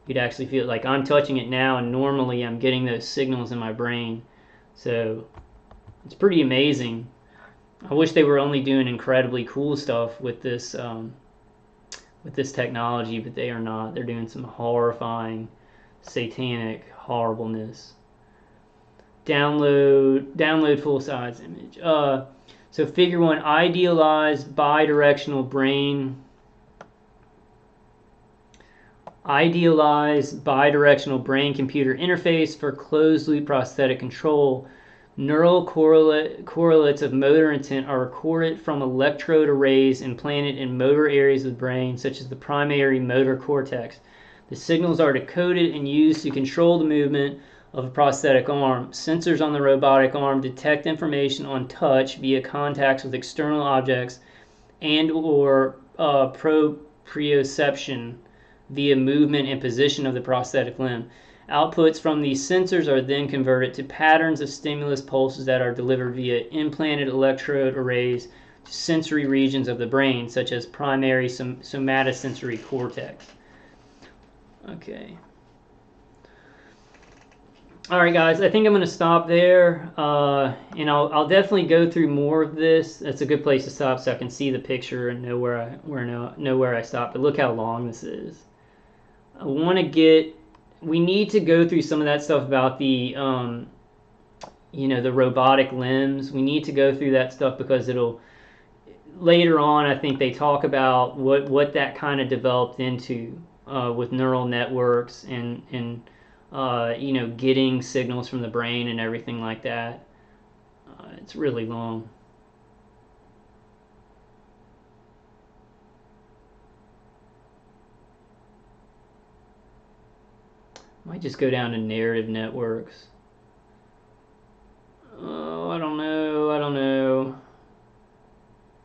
A: You'd actually feel it. Like, I'm touching it now, and normally I'm getting those signals in my brain. So it's pretty amazing. I wish they were only doing incredibly cool stuff with this technology, but they are not. They're doing some horrifying, satanic horribleness. Download full size image. So figure 1, idealized bidirectional brain. Idealized bidirectional brain-computer interface for closed-loop prosthetic control. Neural correlates of motor intent are recorded from electrode arrays implanted in motor areas of the brain, such as the primary motor cortex. The signals are decoded and used to control the movement of a prosthetic arm. Sensors on the robotic arm detect information on touch via contacts with external objects and or proprioception via movement and position of the prosthetic limb. Outputs from these sensors are then converted to patterns of stimulus pulses that are delivered via implanted electrode arrays to sensory regions of the brain, such as primary somatosensory cortex. Okay. All right, guys, I think I'm going to stop there, and I'll definitely go through more of this. That's a good place to stop so I can see the picture and know where I stopped. But look how long this is. We need to go through some of that stuff about the, the robotic limbs. We need to go through that stuff because later on, I think they talk about what that kind of developed into with neural networks and getting signals from the brain and everything like that. It's really long. Might just go down to narrative networks. Oh, I don't know.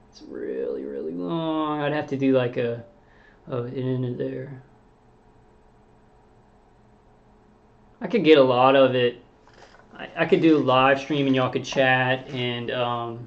A: It's really, really long. I'd have to do like it ended there. I could get a lot of it. I could do a live stream and y'all could chat, and I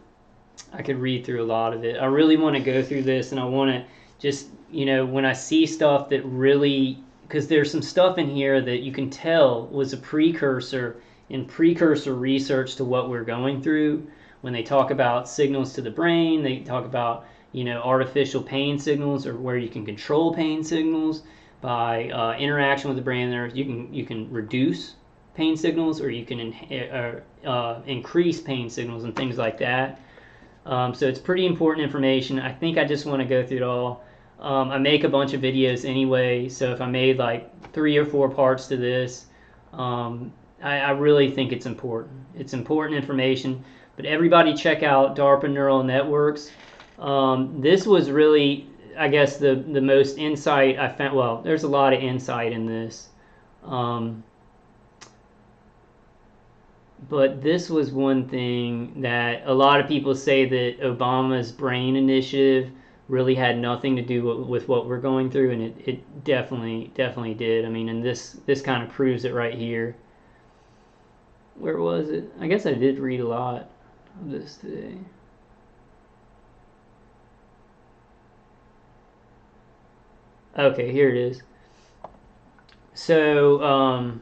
A: could read through a lot of it. I really want to go through this, and I want to just, when I see stuff that really, because there's some stuff in here that you can tell was a precursor research to what we're going through. When they talk about signals to the brain, they talk about, artificial pain signals, or where you can control pain signals by interaction with the brain. There, you can reduce pain signals, or you can increase pain signals and things like that. So it's pretty important information. I think I just want to go through it all. I make a bunch of videos anyway, so if I made like 3 or 4 parts to this, I really think it's important. It's important information. But everybody check out DARPA Neural Networks. This was really, I guess, the most insight I found. Well, there's a lot of insight in this. But this was one thing that a lot of people say that Obama's brain initiative really had nothing to do with what we're going through, and it definitely did. I mean, and this kind of proves it right here. Where was it? I guess I did read a lot of this today. Okay, here it is. So,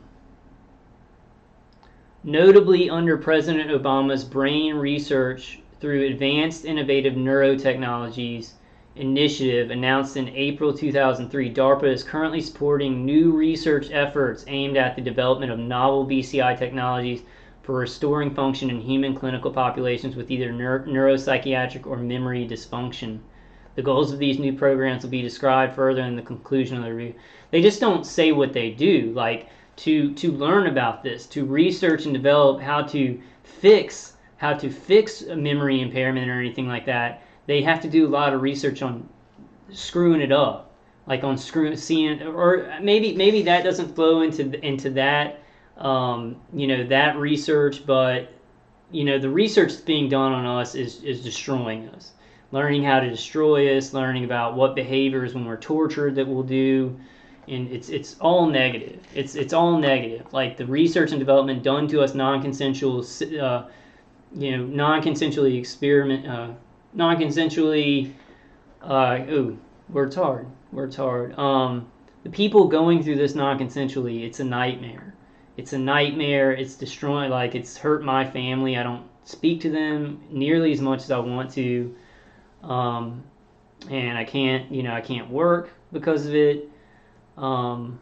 A: notably under President Obama's brain research through Advanced Innovative Neurotechnologies initiative announced in April 2003, DARPA is currently supporting new research efforts aimed at the development of novel BCI technologies for restoring function in human clinical populations with either neuropsychiatric or memory dysfunction. The goals of these new programs will be described further in the conclusion of the review. They just don't say what they do. Like, to learn about this, to research and develop how to fix a memory impairment or anything like that, they have to do a lot of research on screwing it up, like on seeing, or maybe that doesn't flow into that, that research, but the research that's being done on us is destroying us. learning how to destroy us, learning about what behaviors when we're tortured that we'll do, and it's all negative. It's all negative. Like the research and development done to us non-consensual, non-consensually non-consensually. Words hard. Words hard. The people going through this non-consensually, it's a nightmare. It's a nightmare. It's destroying. Like it's hurt my family. I don't speak to them nearly as much as I want to, and I can't. I can't work because of it. So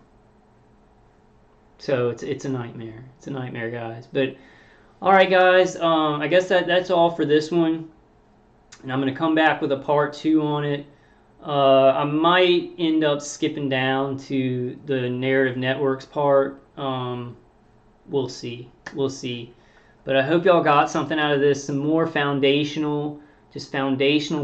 A: it's a nightmare. It's a nightmare, guys. But all right, guys. I guess that's all for this one, and I'm gonna come back with a part 2 on it. I might end up skipping down to the narrative networks part. We'll see. We'll see. But I hope y'all got something out of this. Some more foundational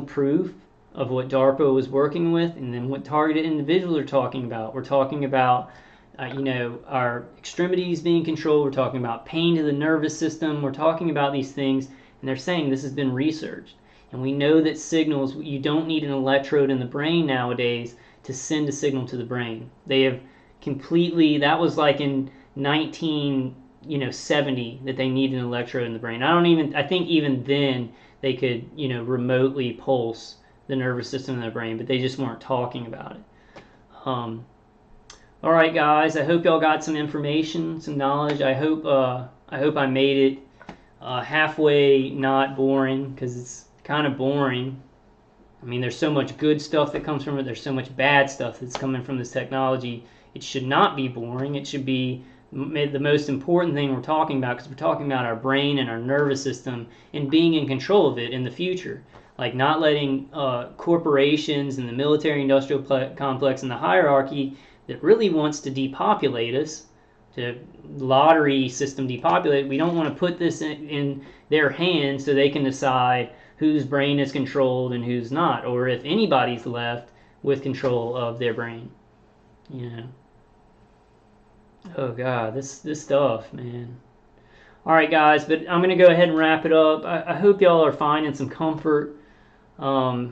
A: proof of what DARPA was working with, and then what targeted individuals are talking about. We're talking about, our extremities being controlled. We're talking about pain to the nervous system. We're talking about these things, and they're saying this has been researched. And we know that signals, you don't need an electrode in the brain nowadays to send a signal to the brain. They have completely, that was like in 1970 that they needed an electrode in the brain. I think even then they could, remotely pulse the nervous system in the brain, but they just weren't talking about it. All right, guys, I hope y'all got some information, some knowledge. I hope I made it halfway not boring, because it's kind of boring. I mean, there's so much good stuff that comes from it. There's so much bad stuff that's coming from this technology. It should not be boring. It should be the most important thing we're talking about, because we're talking about our brain and our nervous system and being in control of it in the future. Like not letting corporations and the military-industrial complex and the hierarchy that really wants to depopulate us, to lottery system depopulate, we don't want to put this in their hands so they can decide whose brain is controlled and who's not, or if anybody's left with control of their brain. Oh God, this stuff, man. All right, guys, but I'm gonna go ahead and wrap it up. I hope y'all are finding some comfort. I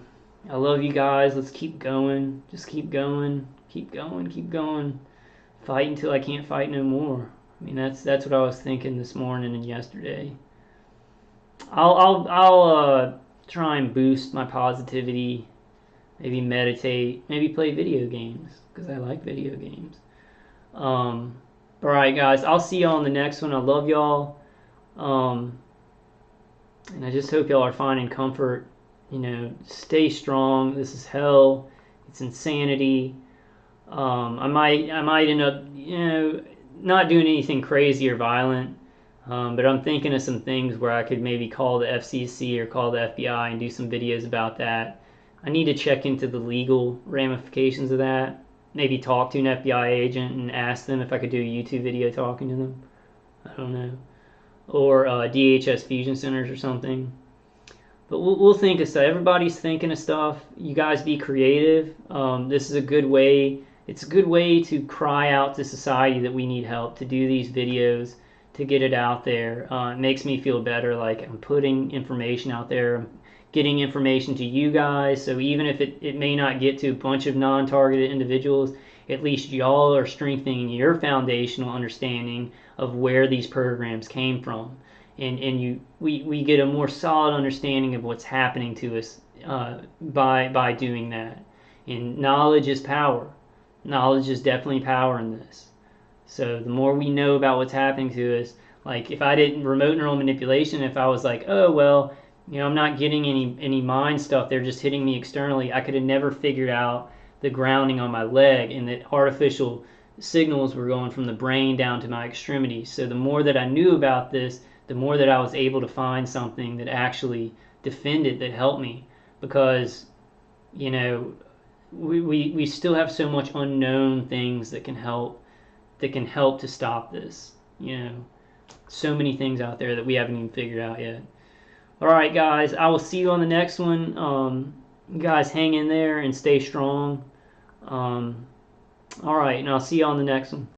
A: love you guys. Let's keep going. Just keep going. Keep going. Keep going. Fight until I can't fight no more. I mean, that's what I was thinking this morning and yesterday. I'll try and boost my positivity. Maybe meditate. Maybe play video games, because I like video games. All right, guys. I'll see y'all on the next one. I love y'all. And I just hope y'all are finding comfort. Stay strong. This is hell. It's insanity. I might end up, not doing anything crazy or violent. But I'm thinking of some things where I could maybe call the FCC or call the FBI and do some videos about that. I need to check into the legal ramifications of that. Maybe talk to an FBI agent and ask them if I could do a YouTube video talking to them. I don't know. Or DHS fusion centers or something. But we'll think of stuff. Everybody's thinking of stuff. You guys be creative. This is a good way. It's a good way to cry out to society that we need help, to do these videos, to get it out there. It makes me feel better, like I'm putting information out there, I'm getting information to you guys, so even if it may not get to a bunch of non-targeted individuals, at least y'all are strengthening your foundational understanding of where these programs came from. And we get a more solid understanding of what's happening to us by doing that. And knowledge is power. Knowledge is definitely power in this. So the more we know about what's happening to us, like if I did remote neural manipulation, if I was like, oh, well, I'm not getting any mind stuff, they're just hitting me externally, I could have never figured out the grounding on my leg, and that artificial signals were going from the brain down to my extremities. So the more that I knew about this, the more that I was able to find something that actually defended, that helped me. Because, we still have so much unknown things that can help to stop this. So many things out there that we haven't even figured out yet. All right, guys, I will see you on the next one. You guys hang in there and stay strong. All right, and I'll see you on the next one.